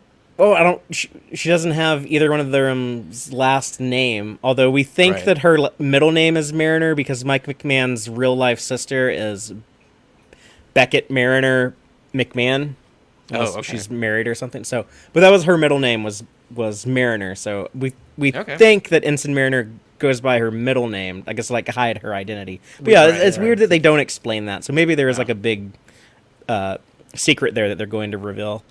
doesn't have either one of their last name, although we think that her middle name is Mariner because Mike McMahon's real-life sister is Beckett Mariner McMahon. Okay. She's married or something. So, but that was her middle name was Mariner. So we think that Ensign Mariner goes by her middle name, I guess, like hide her identity. But it's weird that they don't explain that. So maybe there is like a big secret there that they're going to reveal.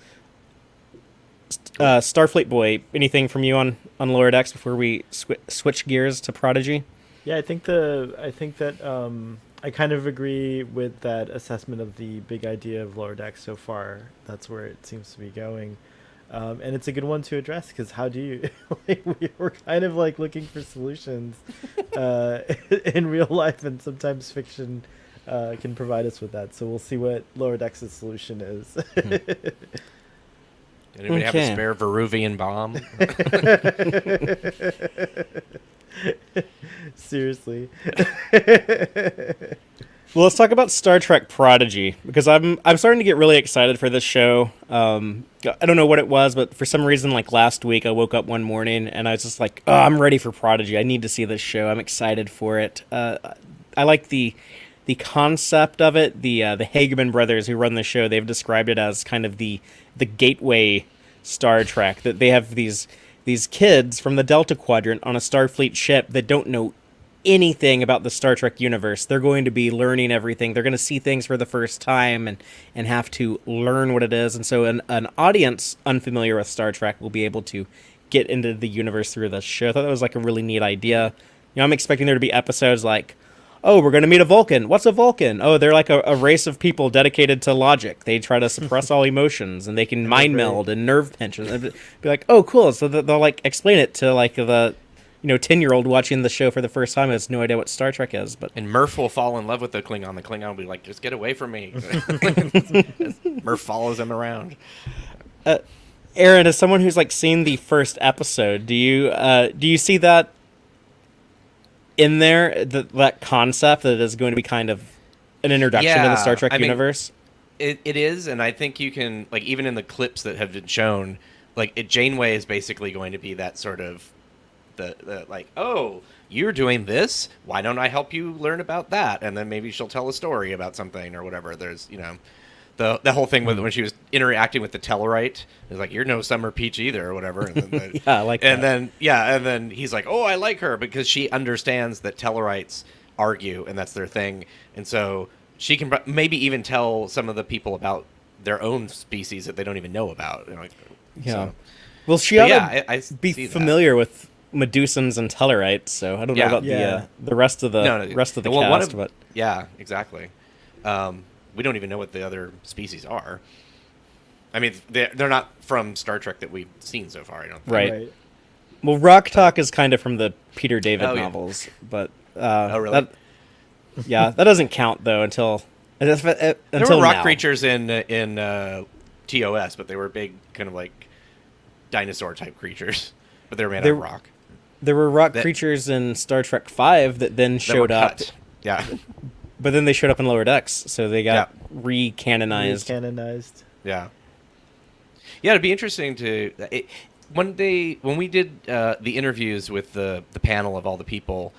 Starfleet Boy, anything from you on Lower Decks before we switch gears to Prodigy? Yeah, I think that I kind of agree with that assessment of the big idea of Lower Decks so far. That's where it seems to be going. And it's a good one to address because how do you we're kind of like looking for solutions in real life, and sometimes fiction can provide us with that. So we'll see what Lower Decks' solution is. Anybody have a spare Veruvian bomb? Seriously. Well, let's talk about Star Trek Prodigy because I'm starting to get really excited for this show. I don't know what it was, but for some reason, like last week, I woke up one morning and I was just like, "Oh, I'm ready for Prodigy. I need to see this show. I'm excited for it." I like the concept of it. The Hageman brothers who run the show, they've described it as kind of the gateway Star Trek. That they have these kids from the Delta Quadrant on a Starfleet ship that don't know anything about the Star Trek universe. They're going to be learning everything. They're going to see things for the first time and have to learn what it is. And so an audience unfamiliar with Star Trek will be able to get into the universe through this show. I thought that was like a really neat idea. I'm expecting there to be episodes like, oh, we're going to meet a Vulcan. What's a Vulcan? Oh, they're like a race of people dedicated to logic. They try to suppress all emotions, and they can mind meld and nerve pinch. And be like, oh, cool. So they'll like explain it to like the 10-year-old watching the show for the first time who has no idea what Star Trek is. But And Murph will fall in love with the Klingon. The Klingon will be like, just get away from me. Murph follows him around. Aaron, as someone who's like seen the first episode, do you see that in there, that concept that is going to be kind of an introduction to the Star Trek universe? It is, and I think you can, like, even in the clips that have been shown, like, Janeway is basically going to be that sort of, the like, oh, you're doing this? Why don't I help you learn about that? And then maybe she'll tell a story about something or whatever. There's, the whole thing with when she was interacting with the Tellarite, is like, you're no Summer Peach either or whatever. And then yeah, I like that. And then he's like, oh, I like her because she understands that Tellarites argue and that's their thing. And so she can maybe even tell some of the people about their own species that they don't even know about. Yeah. So. Well, she ought to I be familiar with Medusans and Tellarites, so I don't know about the rest of the cast. But yeah, exactly. We don't even know what the other species are. I mean, they're not from Star Trek that we've seen so far, I don't think. Right. Well, Rock Talk is kind of from the Peter David novels, but oh, really? That doesn't count though until there were rock now. creatures in TOS, but they were big, kind of like dinosaur type creatures. but they were made out of rock. There were rock creatures in Star Trek V that then showed up. Yeah. But then they showed up in Lower Decks, so they got re-canonized. Yeah. Yeah, it'd be interesting to... when we did the interviews with the panel of all the people,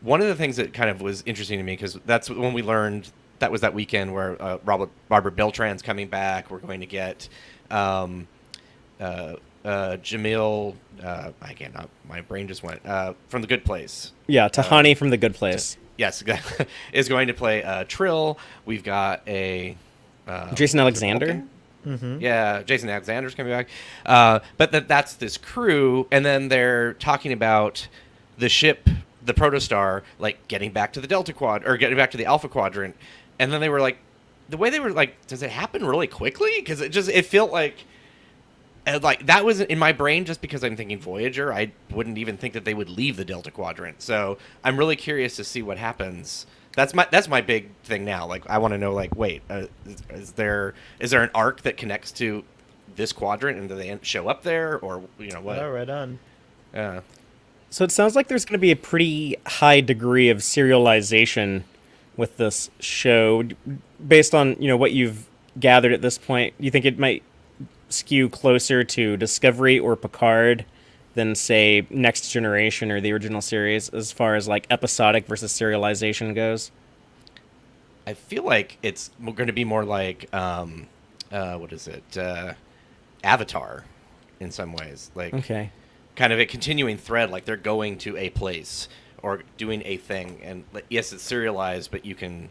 one of the things that kind of was interesting to me, because that's when we learned, that was that weekend where Barbara Beltran's coming back. We're going to get Jamil... I can't... my brain just went... from The Good Place. Yeah, Tahani from The Good Place. Yes, is going to play Trill. We've got a... Jason Alexander? Mm-hmm. Yeah, Jason Alexander's coming back. But that's this crew, and then they're talking about the ship, the Protostar, like getting back to the Delta Quad, or getting back to the Alpha Quadrant. And then they were like, the way they were like, does it happen really quickly? Because it felt like that was in my brain just because I'm thinking Voyager. I wouldn't even think that they would leave the Delta Quadrant. So I'm really curious to see what happens. That's my big thing now. Like, I want to know, like, wait, is there an arc that connects to this quadrant, and do they show up there, or what? Oh, right on. Yeah. So it sounds like there's going to be a pretty high degree of serialization with this show, based on what you've gathered at this point. You think it might skew closer to Discovery or Picard than, say, Next Generation or the original series, as far as like episodic versus serialization goes? I feel like it's going to be more like what is it, Avatar, in some ways. Like, okay, kind of a continuing thread. Like, they're going to a place or doing a thing, and yes, it's serialized, but you can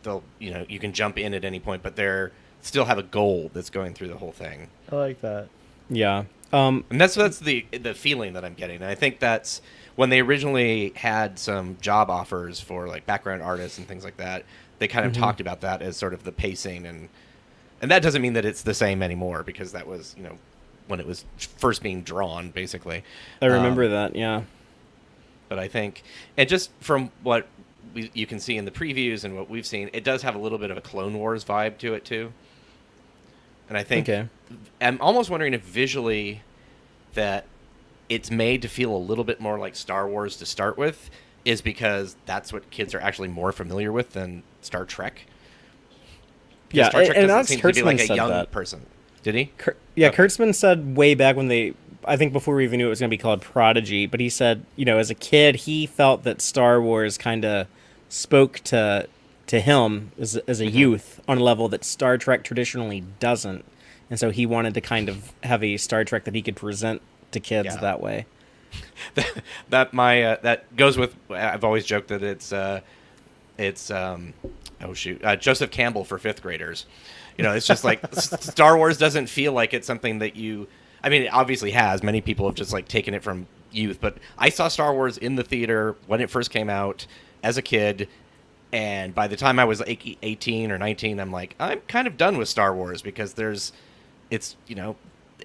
jump in at any point, but they're still have a goal that's going through the whole thing. I like that. Yeah. And that's the feeling that I'm getting. And I think that's when they originally had some job offers for like background artists and things like that. They kind of talked about that as sort of the pacing, and that doesn't mean that it's the same anymore, because that was when it was first being drawn, basically. I remember that. Yeah. But I think, and just from what you can see in the previews and what we've seen, it does have a little bit of a Clone Wars vibe to it too. And I think I'm almost wondering if visually that it's made to feel a little bit more like Star Wars to start with is because that's what kids are actually more familiar with than Star Trek. Because Star Trek doesn't seem to be like a young person. Did he? Kurtzman said way back when I think before we even knew it was going to be called Prodigy, but he said, as a kid, he felt that Star Wars kind of spoke to him as a youth on a level that Star Trek traditionally doesn't. And so he wanted to kind of have a Star Trek that he could present to kids that way. That goes with, I've always joked that it's Joseph Campbell for fifth graders. It's just like Star Wars doesn't feel like it's something that it obviously has. Many people have just like taken it from youth, but I saw Star Wars in the theater when it first came out as a kid. And by the time I was like 18 or 19, I'm like, I'm kind of done with Star Wars, because it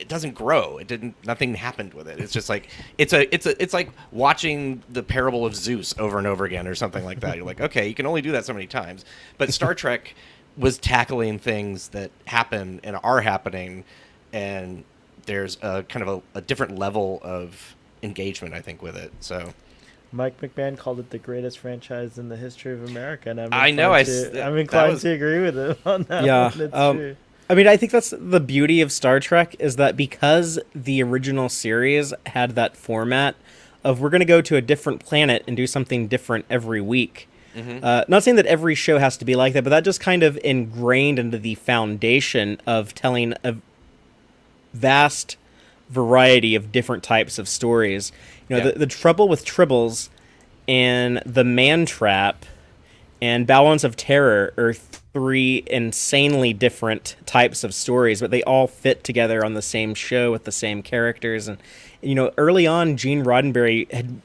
doesn't grow. Nothing happened with it. It's just like, it's like watching the Parable of Zeus over and over again or something like that. You're like, okay, you can only do that so many times. But Star Trek was tackling things that happen and are happening, and there's a kind of a different level of engagement, I think, with it. So Mike McMahon called it the greatest franchise in the history of America, and I'm inclined to agree with him on that. Yeah, one. It's true. I think that's the beauty of Star Trek, is that because the original series had that format of we're going to go to a different planet and do something different every week. Not saying that every show has to be like that, but that just kind of ingrained into the foundation of telling a vast variety of different types of stories. The trouble with Tribbles and the Man Trap and Balance of Terror are three insanely different types of stories, but they all fit together on the same show with the same characters. And early on, Gene Roddenberry had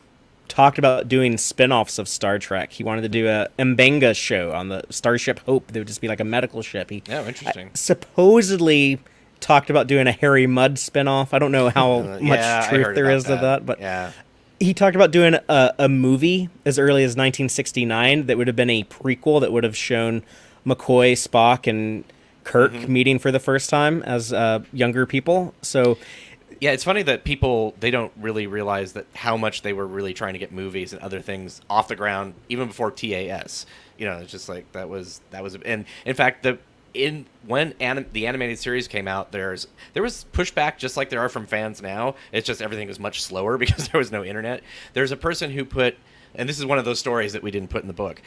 talked about doing spin-offs of Star Trek. He wanted to do a Mbenga show on the Starship Hope. There would just be like a medical ship. Interesting. Supposedly talked about doing a Harry Mudd spin-off. I don't know how much truth there is to that, but he talked about doing a movie as early as 1969 that would have been a prequel that would have shown McCoy, Spock, and Kirk meeting for the first time as younger people. So Yeah, it's funny that people, they don't really realize that how much they were really trying to get movies and other things off the ground even before TAS. It's just like that was and in fact the animated series came out, there was pushback just like there are from fans now. It's just everything was much slower because there was no internet. There's a person who put, and this is one of those stories that we didn't put in the book,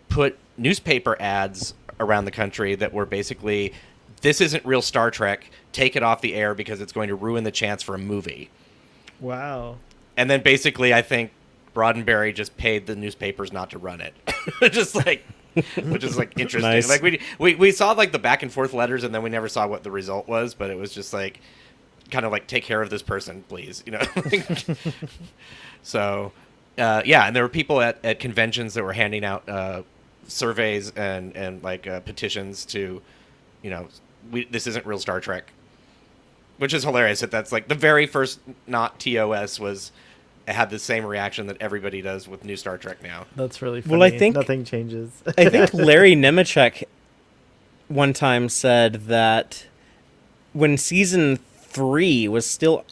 put newspaper ads around the country that were basically, this isn't real Star Trek, take it off the air because it's going to ruin the chance for a movie. Wow. And then basically I think Roddenberry just paid the newspapers not to run it. Just like, which is like interesting. Nice. Like we saw like the back and forth letters, and then we never saw what the result was, but it was just like kind of like, take care of this person, please. So yeah, and there were people at conventions that were handing out surveys and like petitions to, this isn't real Star Trek, which is hilarious. That's like the very first not TOS was. It had the same reaction that everybody does with new Star Trek now. That's really funny. Well, I think nothing changes. I think Larry Nemeczek one time said that when season 3 was still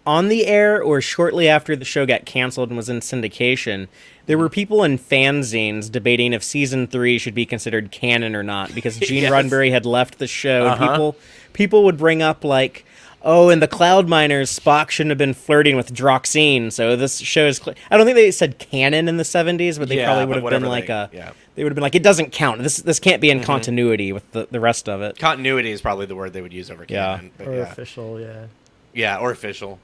on the air or shortly after the show got canceled and was in syndication, there were people in fanzines debating if season 3 should be considered canon or not because Gene Yes. Roddenberry had left the show. And people would bring up like, oh, in the Cloud Miners, Spock shouldn't have been flirting with Droxine, so this show is... I don't think they said canon in the 70s, but they probably would have been like They would have been like, it doesn't count. This can't be in continuity with the rest of it. Continuity is probably the word they would use over canon. But or official, yeah. Yeah, or official.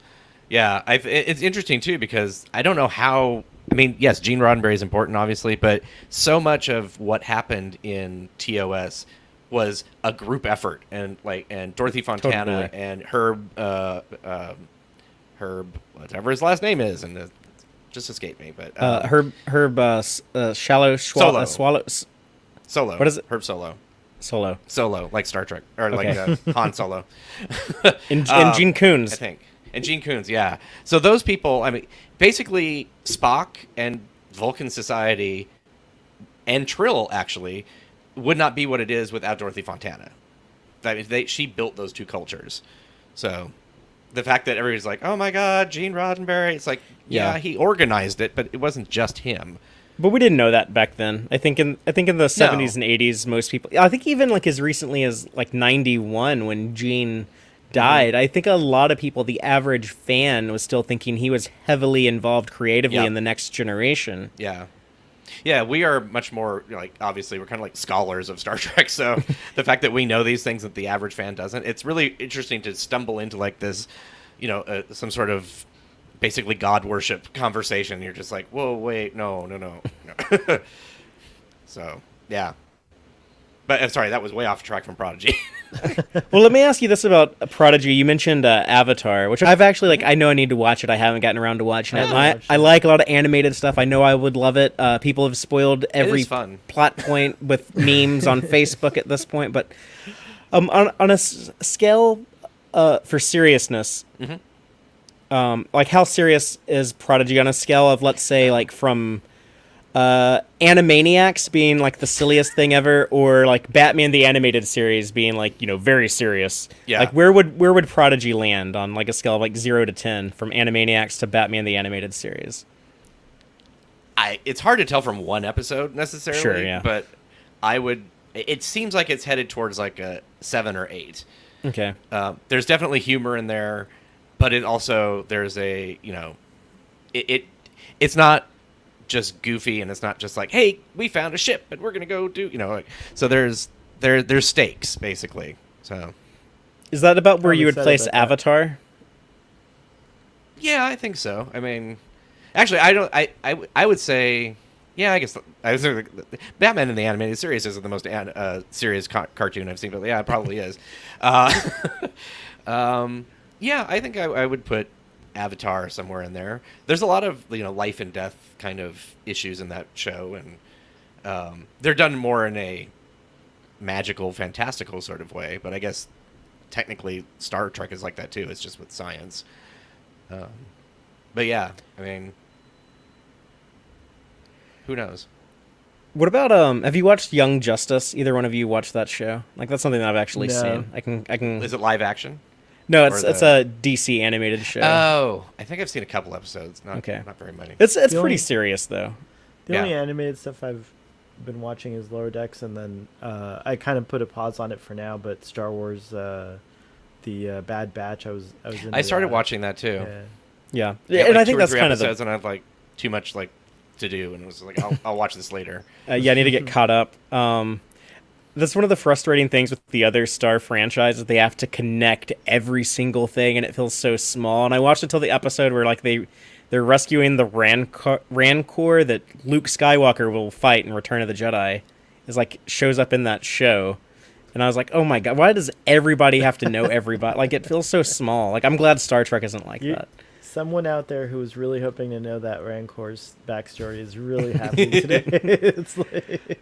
Yeah, it's interesting, too, because I don't know how... I mean, yes, Gene Roddenberry is important, obviously, but so much of what happened in TOS was a group effort, and Dorothy Fontana Totally. and Herb, whatever his last name is, and it just escaped me, but Herb Shallow Solo. Swallow Solo. What is it? Herb Solo. Solo, Like Star Trek, or Okay. like Han Solo. and Gene Coons. I think. And Gene Coons, yeah. So those people, I mean, basically Spock and Vulcan Society and Trill, actually, would not be what it is without Dorothy Fontana. I mean, she built those two cultures. So the fact that everybody's like, oh my God, Gene Roddenberry, it's like, yeah, he organized it, but it wasn't just him. But we didn't know that back then. I think in the 70s and 80s, most people... I think even like as recently as like 91 when Gene died, I think a lot of people, the average fan, was still thinking he was heavily involved creatively in the next generation. Yeah. Yeah, we are much more, like, obviously, we're kind of like scholars of Star Trek, so the fact that we know these things that the average fan doesn't, it's really interesting to stumble into, like, this, some sort of basically God worship conversation. You're just like, whoa, wait, no. So, yeah. But, I'm sorry, that was way off track from Prodigy. Well, let me ask you this about Prodigy. You mentioned Avatar, which I've actually, I know I need to watch it. I haven't gotten around to watching it. I like a lot of animated stuff. I know I would love it. People have spoiled every plot point with memes on Facebook at this point. But on a scale for seriousness, like how serious is Prodigy on a scale of, let's say, like from... Animaniacs being like the silliest thing ever, or like Batman the Animated Series being like, very serious. Yeah. Like where would Prodigy land on like a scale of like 0 to 10 from Animaniacs to Batman the Animated Series? It's hard to tell from one episode necessarily. Sure, yeah. But it seems like it's headed towards like a 7 or 8. Okay. There's definitely humor in there, but it also, there's a, it's not just goofy, and it's not just like, hey, we found a ship and we're gonna go do, so there's stakes basically. So is that about where I'm you would excited place about that. Avatar? Yeah, I think so. I mean, actually, I would say, yeah, I guess I was Batman in the Animated Series isn't the most serious cartoon I've seen, but yeah, it probably is. Yeah, I think I would put Avatar somewhere in there. There's a lot of life and death kind of issues in that show, and they're done more in a magical, fantastical sort of way. But I guess technically Star Trek is like that too. It's just with science. But yeah, I mean, who knows? What about have you watched Young Justice? Either one of you watched that show? Like that's something that I've actually No. seen. I can. Is it live action? No, Or it's a DC animated show. Oh, I think I've seen a couple episodes. Not Okay. not very many. It's The pretty only- serious though. The Yeah. only animated stuff I've been watching is Lower Decks, and then I kind of put a pause on it for now. But Star Wars, the Bad Batch, I was into I started that. watching that too. Yeah. Yeah, Yeah, and like I think 2 or that's 3 kind of episodes, the. and I had like too much like to do, and it was like I'll watch this later. Yeah, I need to get caught up. That's one of the frustrating things with the other Star franchises. They have to connect every single thing, and it feels so small. And I watched until the episode where like they're rescuing the Rancor that Luke Skywalker will fight in Return of the Jedi. Is like shows up in that show, and I was like, oh my god, why does everybody have to know everybody? Like it feels so small. Like I'm glad Star Trek isn't like that. Someone out there who was really hoping to know that Rancor's backstory is really happy today. It's like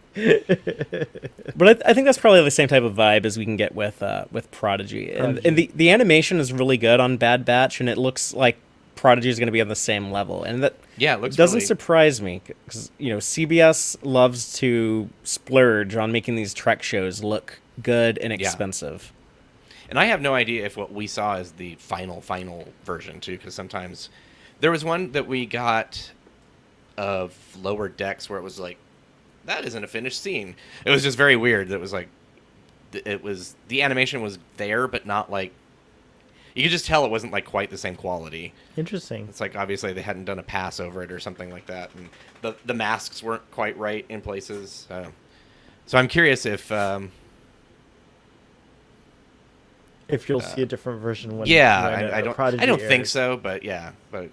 But I think that's probably the same type of vibe as we can get with Prodigy. And the animation is really good on Bad Batch, and it looks like Prodigy is going to be on the same level. And that Yeah, it looks doesn't really... surprise me because CBS loves to splurge on making these Trek shows look good and expensive. And I have no idea if what we saw is the final version too, because sometimes there was one that we got of Lower Decks where it was like, that isn't a finished scene. It was just very weird. It was like, the animation was there, but not like, you could just tell it wasn't like quite the same quality. interesting. It's like obviously they hadn't done a pass over it or something like that, and the masks weren't quite right in places. So I'm curious If you'll see a different version when I don't Prodigy think airs. so, but yeah, but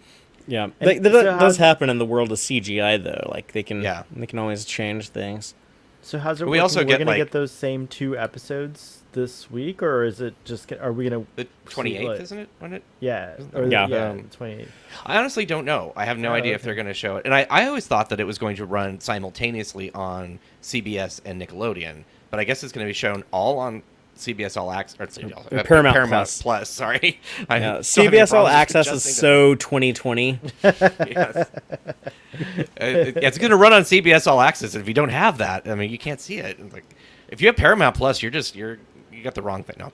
Yeah, And that so does how's- happen in the world of CGI though. Like they can Yeah. always change things. So how's it We working? also We're get, gonna like- get those same 2 episodes this week, or is it just? Are we gonna? the 28th, isn't it? When it? Yeah. Isn't Or that- yeah. Yeah. 28th. I honestly don't know. I have no Oh, idea if okay. they're going to show it, and I always thought that it was going to run simultaneously on CBS and Nickelodeon, but I guess it's going to be shown all on CBS All Access or CBS, Paramount Plus. Sorry, Yeah, still having CBS All problems Access is adjusting to- so 2020. Yes. It's going to run on CBS All Access. If you don't have that, I mean, you can't see it. Like, if you have Paramount Plus, you got the wrong thing. No,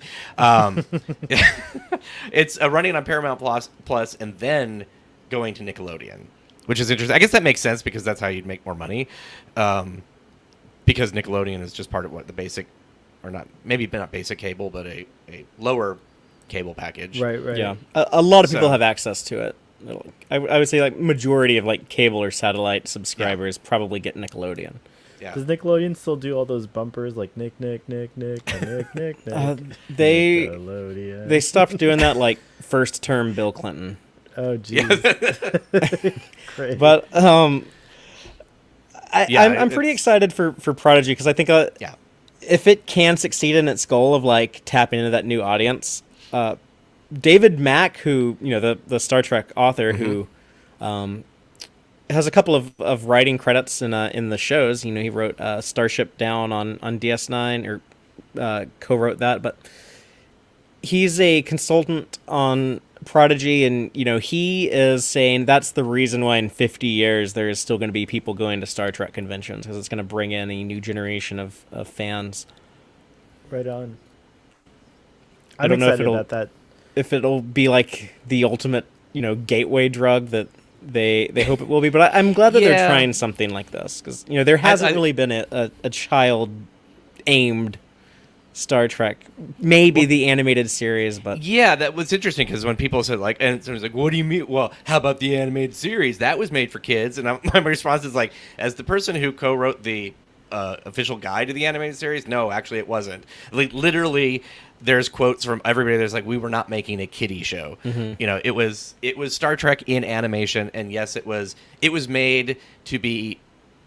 it's running on Paramount Plus, and then going to Nickelodeon, which is interesting. I guess that makes sense because that's how you'd make more money. Because Nickelodeon is just part of the basic, or not, maybe not basic cable, but a lower cable package. Right. Right. Yeah, a lot of people So- have access to it. I would say like majority of like cable or satellite subscribers probably get Nickelodeon. Yeah. Does Nickelodeon still do all those bumpers like Nick, Nick, Nick, Nick, Nick, Nick, Nick? They Nickelodeon. stopped doing that like first term Bill Clinton. Oh jeez. Great. But Yeah, I'm pretty it's- excited for Prodigy because I think Yeah. if it can succeed in its goal of like tapping into that new audience, David Mack, who the Star Trek author, who has a couple of writing credits in the shows. He wrote Starship Down on DS9 or co-wrote that, but he's a consultant on Prodigy, and he is saying that's the reason why in 50 years there is still going to be people going to Star Trek conventions because it's going to bring in a new generation of fans. Right on. I I'm don't know if excited it'll- about that. If it'll be like the ultimate, gateway drug that they hope it will be, but I'm glad that they're Yeah. trying something like this because there hasn't I- really been a child aimed Star Trek, maybe the animated series, but Yeah, that was interesting because when people said like, and someone's like, "What do you mean?" Well, how about the animated series that was made for kids? And my response is like, as the person who co-wrote the official guide to the animated series, no, actually, it wasn't. Like literally, there's quotes from everybody. There's like, we were not making a kiddie show. It was Star Trek in animation, and yes, it was made to be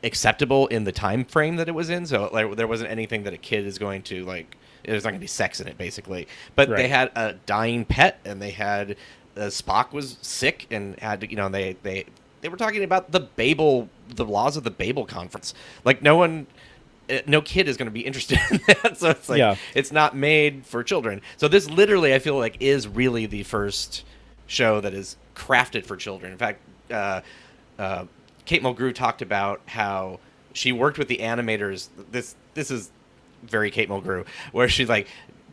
acceptable in the time frame that it was in. So like, there wasn't anything that a kid is going to like. There's not going to be sex in it, basically. But Right. they had a dying pet, and they had Spock was sick, and had to, they were talking about the laws of the Babel Conference. Like no kid is going to be interested in that. So it's like Yeah. it's not made for children. So this literally, I feel like, is really the first show that is crafted for children. In fact, Kate Mulgrew talked about how she worked with the animators. This is very Kate Mulgrew, where she like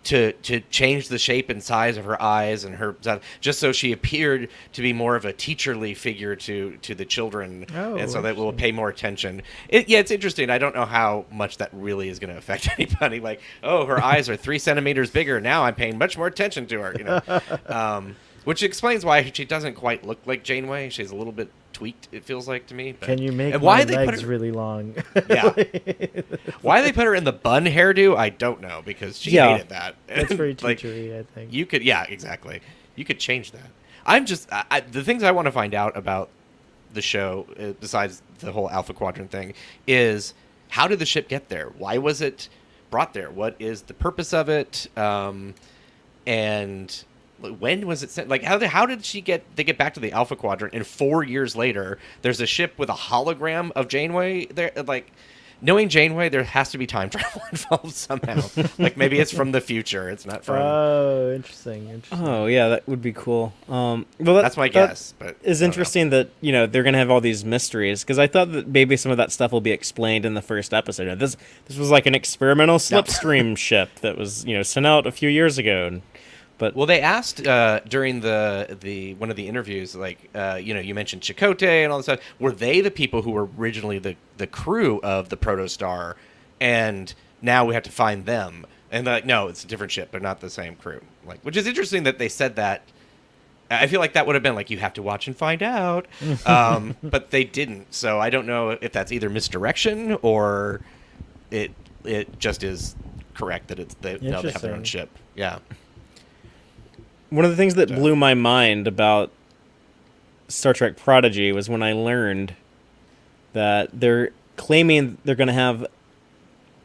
to change the shape and size of her eyes and her, just so she appeared to be more of a teacherly figure to the children, and so that we'll pay more attention. It's interesting. I don't know how much that really is going to affect anybody. Like, oh, her eyes are 3 centimeters bigger now. I'm paying much more attention to her. You know, which explains why she doesn't quite look like Janeway. She's a little bit tweaked, it feels like to me. But, can you make why my they legs really long? Yeah. Why they put her in the bun hairdo, I don't know, because she hated that. That's very like, teachery, I think. You could, exactly. You could change that. I'm just the things I want to find out about the show, besides the whole Alpha Quadrant thing, is how did the ship get there? Why was it brought there? What is the purpose of it? And when was it sent? Like, how did they get back to the Alpha Quadrant, and 4 years later there's a ship with a hologram of Janeway there? Like, knowing Janeway, there has to be time travel involved somehow. Like, maybe it's from the future. It's not from. Oh, interesting. Oh yeah, that would be cool. Well, that's my guess. But it's interesting that they're gonna have all these mysteries, because I thought that maybe some of that stuff will be explained in the first episode. This was like an experimental slipstream ship that was sent out a few years ago. But they asked during the one of the interviews, like you mentioned Chakotay and all this stuff. Were they the people who were originally the crew of the Protostar, and now we have to find them? And they're like, no, it's a different ship. They're not the same crew. Like, which is interesting that they said that. I feel like that would have been like, you have to watch and find out, but they didn't. So I don't know if that's either misdirection or it just is correct that they have their own ship. Yeah. One of the things that blew my mind about Star Trek Prodigy was when I learned that they're claiming they're going to have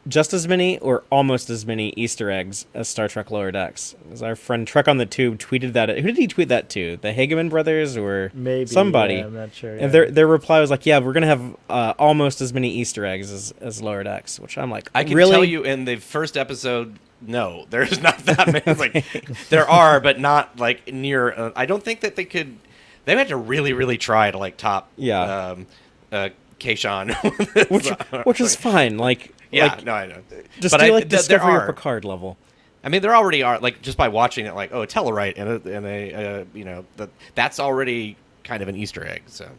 just as many or almost as many Easter eggs as Star Trek Lower Decks. As our friend Trek on the Tube tweeted that. Who did he tweet that to? The Hageman brothers or maybe somebody? Yeah, I'm not sure. And their reply was like, "Yeah, we're gonna have almost as many Easter eggs as Lower Decks," which I'm like, I can really? tell you in the first episode. No, there's not that many. It's like, there are, but not like near. I don't think that they could. They had to really, really try to like top. Yeah. Kayshawn, which is fine. Like, no, I know. Just do like Discovery or Picard level. I mean, there already are, like, just by watching it, like, oh, a Tellarite and that's already kind of an Easter egg. So.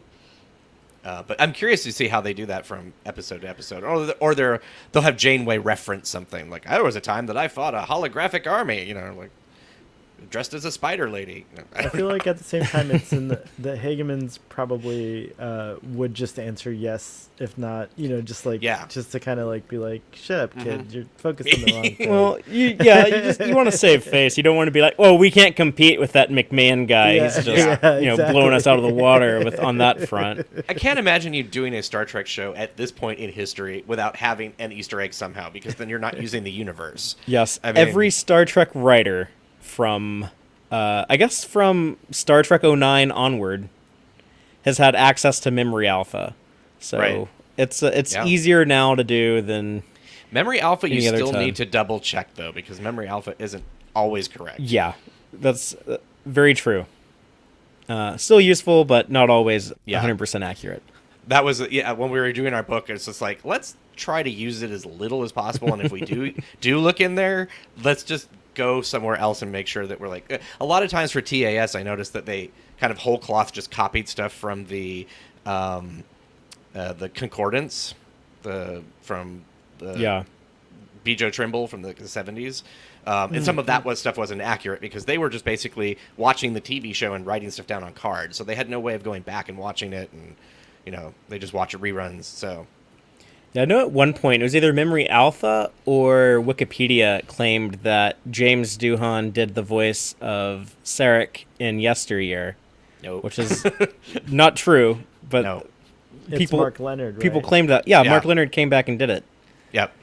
But I'm curious to see how they do that from episode to episode, or they'll have Janeway reference something like, there was a time that I fought a holographic army, like dressed as a spider lady. I feel like at the same time, it's in the Hagemans probably would just answer yes, if not, just to kind of like be like, shut up, kid, you're focused on the wrong thing. Well, you want to save face. You don't want to be like, oh, we can't compete with that McMahon guy. He's just exactly. blowing us out of the water on that front. I can't imagine you doing a Star Trek show at this point in history without having an Easter egg somehow, because then you're not using the universe. Yes, every Star Trek writer from from Star Trek 09 onward has had access to Memory Alpha. So it's easier now to do than Memory Alpha. You still time. need to double check though, because Memory Alpha isn't always correct. Yeah, that's very true. Still useful, but not always 100% accurate. That was when we were doing our book, it's just like, let's try to use it as little as possible, and if we do look in there, let's just go somewhere else and make sure that we're like, a lot of times for TAS, I noticed that they kind of whole cloth just copied stuff from the concordance, from Bijo Trimble from the 70s. And some of that stuff wasn't accurate because they were just basically watching the TV show and writing stuff down on cards. So they had no way of going back and watching it, and they just watch reruns. So yeah, I know at one point it was either Memory Alpha or Wikipedia claimed that James Doohan did the voice of Sarek in Yesteryear, which is not true. But it's Mark Leonard. Right? People claimed that. Yeah, Mark Leonard came back and did it. Yep.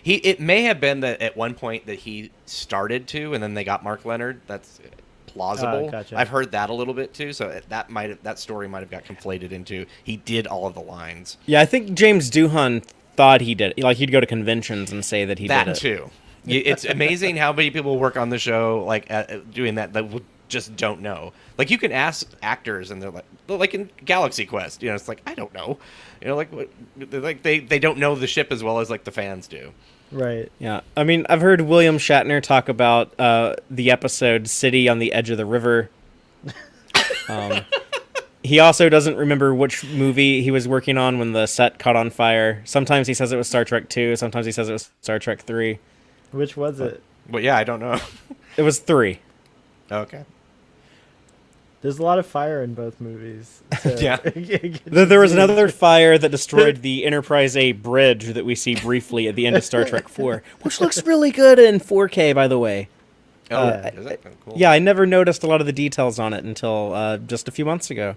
It may have been that at one point that he started to, and then they got Mark Leonard. That's plausible. Gotcha. I've heard that a little bit too, so that story might have got conflated into he did all of the lines. Yeah, I think James Doohan thought he did it. Like, he'd go to conventions and say that he did it. That too. It's amazing how many people work on the show like doing that just don't know. Like, you can ask actors and they're like in Galaxy Quest, it's like, I don't know. Like they don't know the ship as well as like the fans do. Right. Yeah, I mean, I've heard William Shatner talk about the episode "City on the Edge of the River." Um, he also doesn't remember which movie he was working on when the set caught on fire. Sometimes he says it was Star Trek 2. Sometimes he says it was Star Trek 3. Which was it? Well, yeah, I don't know. It was 3. Okay. There's a lot of fire in both movies. So Yeah. There was another fire that destroyed the Enterprise A bridge that we see briefly at the end of Star Trek 4, which looks really good in 4K, by the way. Oh, Yeah. is it? Oh, cool. Yeah, I never noticed a lot of the details on it until just a few months ago.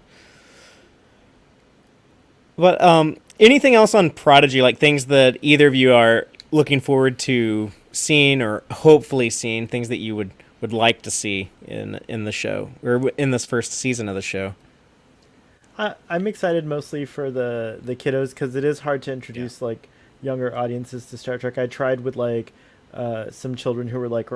But anything else on Prodigy, like things that either of you are looking forward to seeing or hopefully seeing, things that you would like to see in the show or in this first season of the show? I'm excited mostly for the kiddos because it is hard to introduce like younger audiences to Star Trek. I tried with like some children who were like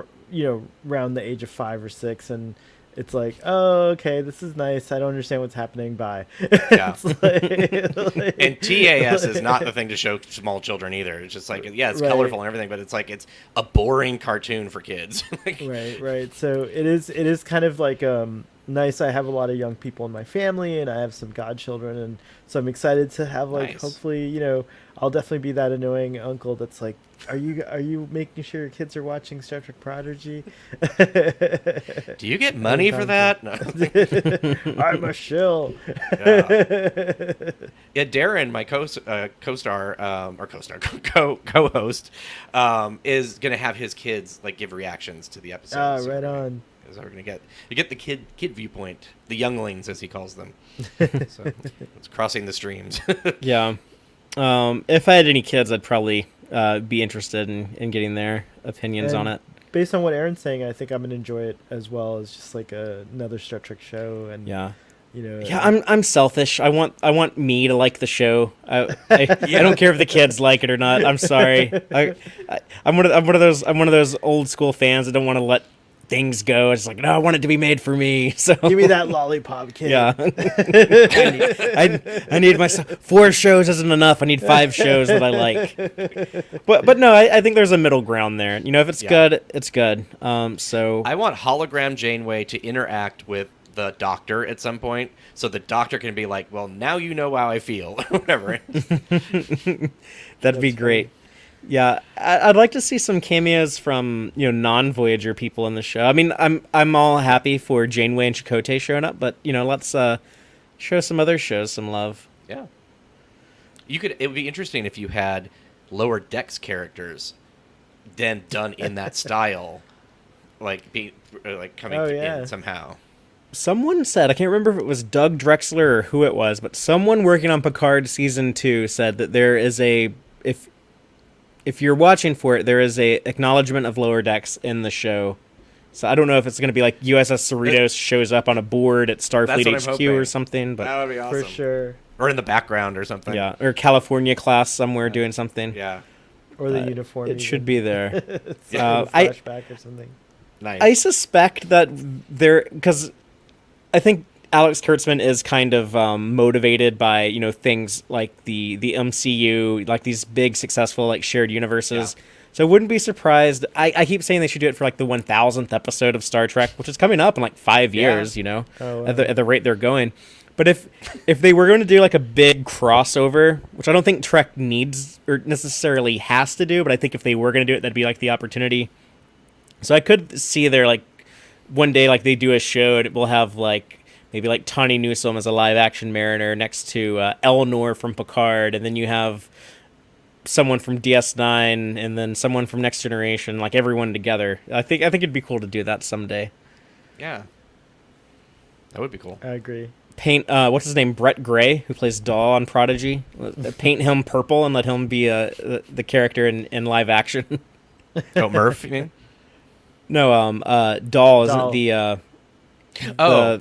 around the age of 5 or 6, and it's like, oh, okay, this is nice. I don't understand what's happening. Bye. Yeah. like, And TAS is not the thing to show small children either. It's just like, yeah, it's Right. colorful and everything, but it's like it's a boring cartoon for kids. Like, right. So it is kind of like nice. I have a lot of young people in my family, and I have some godchildren, and so I'm excited to have like Nice. hopefully I'll definitely be that annoying uncle that's like, are you making sure your kids are watching Star Trek Prodigy? do you get money for that? No. I'm a shill. Yeah, Darren, my co-star or co-star co-host, is gonna have his kids like give reactions to the episodes. Right on. So we're gonna get the kid viewpoint, the younglings as he calls them. So it's crossing the streams. Yeah. If I had any kids, I'd probably be interested in getting their opinions on And it. Based on what Aaron's saying, I think I'm gonna enjoy it as well as just like another Star Trek show, and Yeah. yeah, I'm selfish. I want me to like the show. I don't care if the kids like it or not. I'm sorry. I'm one of those old school fans that don't want to let things go. It's like, no, I want it to be made for me. So give me that lollipop, kid. yeah. I need my 4 shows isn't enough. I need 5 shows that I like. But no, I think there's a middle ground there. If it's good, it's good. So I want hologram Janeway to interact with the Doctor at some point, so the Doctor can be like, "Well, now you know how I feel," whatever. that'd be great. Yeah, I'd like to see some cameos from non-Voyager people in the show. I mean, I'm all happy for Janeway and Chakotay showing up, but let's show some other shows some love. Yeah, it would be interesting if you had Lower Decks characters then done in that style, like coming in somehow. Someone said, I can't remember if it was Doug Drexler or who it was, but someone working on Picard season 2 said that there is if you're watching for it, there is a acknowledgement of Lower Decks in the show. So I don't know if it's going to be like USS Cerritos shows up on a board at Starfleet HQ or something, but That would be awesome. For sure. Or in the background or something. yeah, or California class somewhere doing something. Yeah. Or the uniform. It should be there. It's Yeah. like a flashback or something. Nice. I suspect that because I think Alex Kurtzman is kind of motivated by things like the MCU, like these big successful like shared universes. Yeah. So I wouldn't be surprised. I keep saying they should do it for like the 1000th episode of Star Trek, which is coming up in like 5 years. Oh, wow. At the rate they're going. But if they were going to do like a big crossover, which I don't think Trek needs or necessarily has to do, but I think if they were going to do it, that'd be like the opportunity. So I could see there like one day like they do a show and it will have like maybe like Tawny Newsome as a live action Mariner next to Elnor from Picard, and then you have someone from DS9 and then someone from Next Generation, like everyone together. I think it'd be cool to do that someday. Yeah. That would be cool. I agree. Paint what's his name, Brett Gray, who plays Daw on Prodigy. Paint him purple and let him be the character in live action. Oh, Murph, you mean? No, Daw is Dahl. the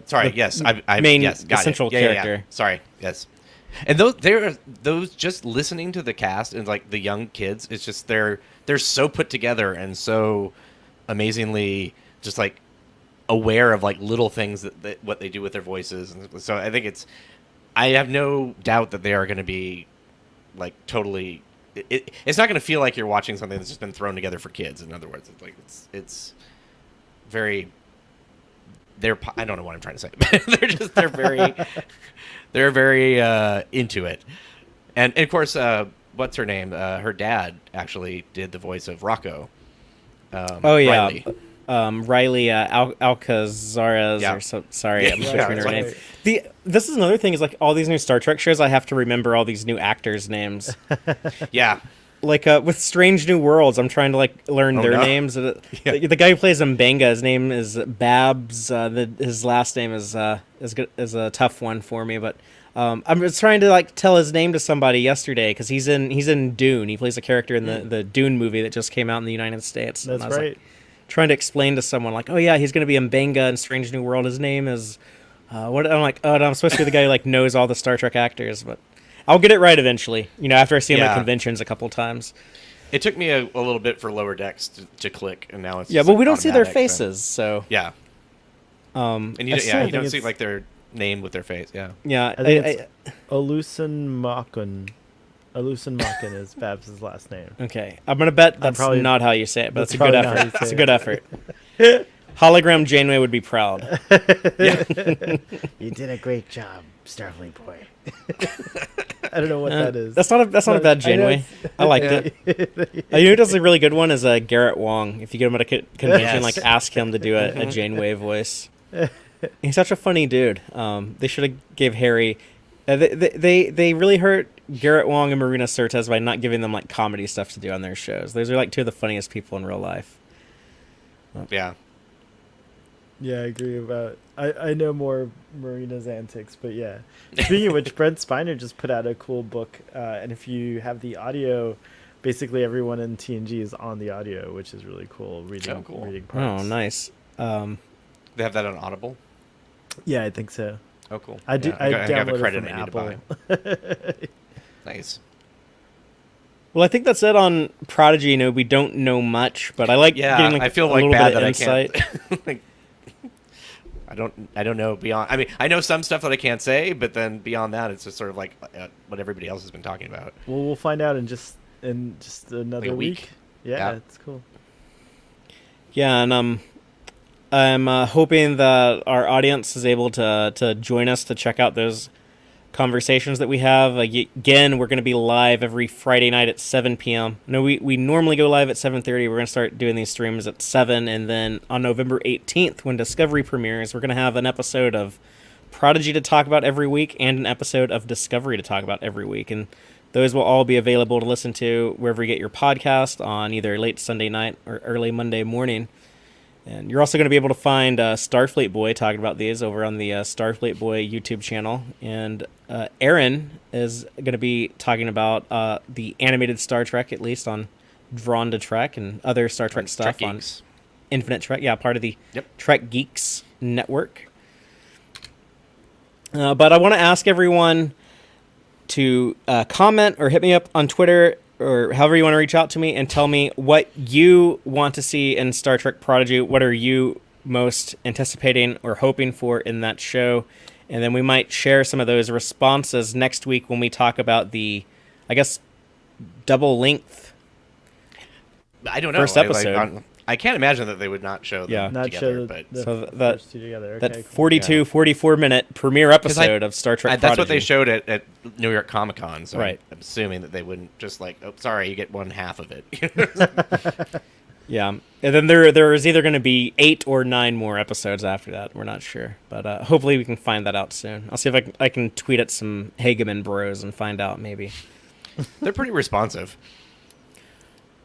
Sorry. the Yes, I main yes, got central it. Yeah. character. Sorry. Yes. And those just listening to the cast and like the young kids, it's just they're so put together and so amazingly just like aware of like little things that what they do with their voices, and so I think I have no doubt that they are going to be like totally it's not going to feel like you're watching something that's just been thrown together for kids. In other words, it's like it's very. I don't know what I'm trying to say. they're very into it, and of course, what's her name? Her dad actually did the voice of Rocco. Riley. Riley. Riley Alcazarez or so. Sorry, I'm butchering her name. This is another thing is like all these new Star Trek shows, I have to remember all these new actors' names. Yeah. Like with Strange New Worlds, I'm trying to like learn their names. The guy who plays Mbenga, his name is Babs. His last name is a tough one for me, but I'm just trying to like tell his name to somebody yesterday because he's in Dune. He plays a character in the Dune movie that just came out in the United States. That's and I was right. Like, trying to explain to someone like, oh yeah, he's going to be Mbenga in Strange New World. His name is what? I'm like, oh, no, I'm supposed to be the guy who like knows all the Star Trek actors, but I'll get it right eventually. After I see him at conventions a couple times. It took me a little bit for Lower Decks to click, and now it's but we don't see their faces, so yeah. And you don't see like their name with their face. Yeah. Yeah. I think it's Alusin Makin is Babs' last name. Okay, I'm gonna bet that's probably not how you say it, but it's a good effort. It's a good effort. Hologram Janeway would be proud. You did a great job, Starfleet boy. I don't know what that is. That's not a bad Janeway. I liked it. You know who does a really good one is Garrett Wong. If you get him at a convention, like ask him to do a Janeway voice. He's such a funny dude. They should have gave Harry. They really hurt Garrett Wong and Marina Sirtis by not giving them like comedy stuff to do on their shows. Those are like two of the funniest people in real life. Yeah. Yeah, I agree about. I know more Marina's antics, but yeah. Speaking of which, Brent Spiner just put out a cool book, and if you have the audio, basically everyone in TNG is on the audio, which is really cool. Reading parts. Oh, nice. They have that on Audible? Yeah, I think so. Oh, cool. I have a downloaded credit from I need Apple. to buy. Nice. Well, I think that's it on Prodigy. We don't know much, but I like getting like, I feel a like little bad bit of that insight. I can't. I don't know beyond. I mean, I know some stuff that I can't say, but then beyond that, it's just sort of like what everybody else has been talking about. Well, we'll find out in just another like a week. Yeah, it's cool. Yeah, and I'm hoping that our audience is able to join us to check out those conversations that we have. Again, we're going to be live every Friday night at 7 p.m. No, we normally go live at 7:30. We're going to start doing these streams at 7, and then on November 18th, when Discovery premieres, we're going to have an episode of Prodigy to talk about every week and an episode of Discovery to talk about every week, and those will all be available to listen to wherever you get your podcast on either late Sunday night or early Monday morning. And you're also going to be able to find Starfleet Boy talking about these over on the Starfleet Boy YouTube channel. And Aaron is going to be talking about the animated Star Trek, at least on Drawn to Trek and other Star Trek stuff Trek on Geeks. Infinite Trek. Yeah, part of the Trek Geeks network. But I want to ask everyone to comment or hit me up on Twitter or however you want to reach out to me and tell me what you want to see in Star Trek Prodigy. What are you most anticipating or hoping for in that show? And then we might share some of those responses next week when we talk about the, I guess, double length. I don't know. First episode. I can't imagine that they would not show them not together. show But the first two together. That Okay, 42, 44-minute premiere episode of Star Trek Prodigy. That's what they showed at New York Comic Con. So right. I'm assuming that they wouldn't just like, oh, sorry, you get one half of it. Yeah, and then there is either going to be 8 or 9 more episodes after that. We're not sure, but hopefully we can find that out soon. I'll see if I can tweet at some Hageman bros and find out maybe. They're pretty responsive.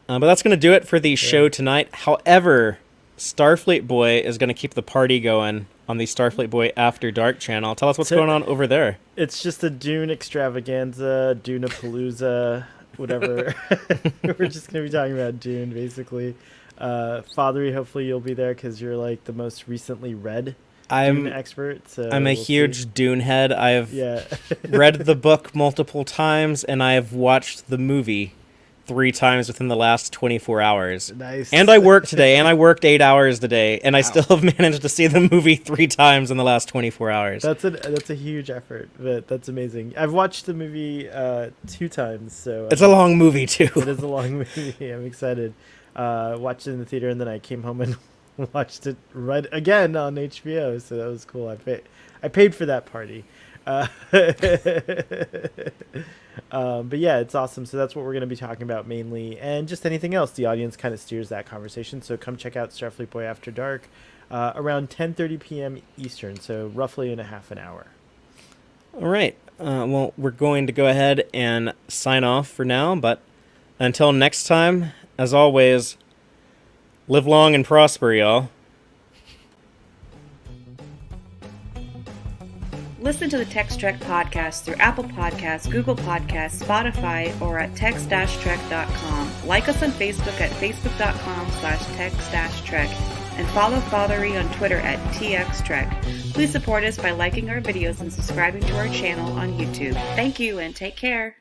But that's going to do it for the show tonight. However, Starfleet Boy is going to keep the party going on the Starfleet Boy After Dark channel. Tell us what's going on over there. It's just a Dune extravaganza, Dune-a-palooza, whatever. We're just going to be talking about Dune, basically. Fathery, hopefully you'll be there because you're like the most recently read Dune expert. So I'm a huge see. Dune head. I've read the book multiple times, and I have watched the movie 3 times within the last 24 hours. Nice. And I worked today, and I worked 8 hours today, and I still have managed to see the movie 3 times in the last 24 hours. That's a huge effort, but that's amazing. I've watched the movie 2 times, so It's a long movie, too. It is a long movie. I'm excited. Watched it in the theater, and then I came home and watched it right again on HBO. So that was cool. I paid for that party. But yeah, it's awesome. So that's what we're going to be talking about mainly, and just anything else. The audience kind of steers that conversation. So come check out Starfleet Boy After Dark around 10:30 p.m. Eastern. So roughly in a half an hour. All right. Well, we're going to go ahead and sign off for now, but until next time, as always, live long and prosper, y'all. Listen to the Tex-Trek podcast through Apple Podcasts, Google Podcasts, Spotify, or at tex-trek.com. Like us on Facebook at facebook.com/tex-trek, and follow Fathery on Twitter at TXTrek. Please support us by liking our videos and subscribing to our channel on YouTube. Thank you and take care.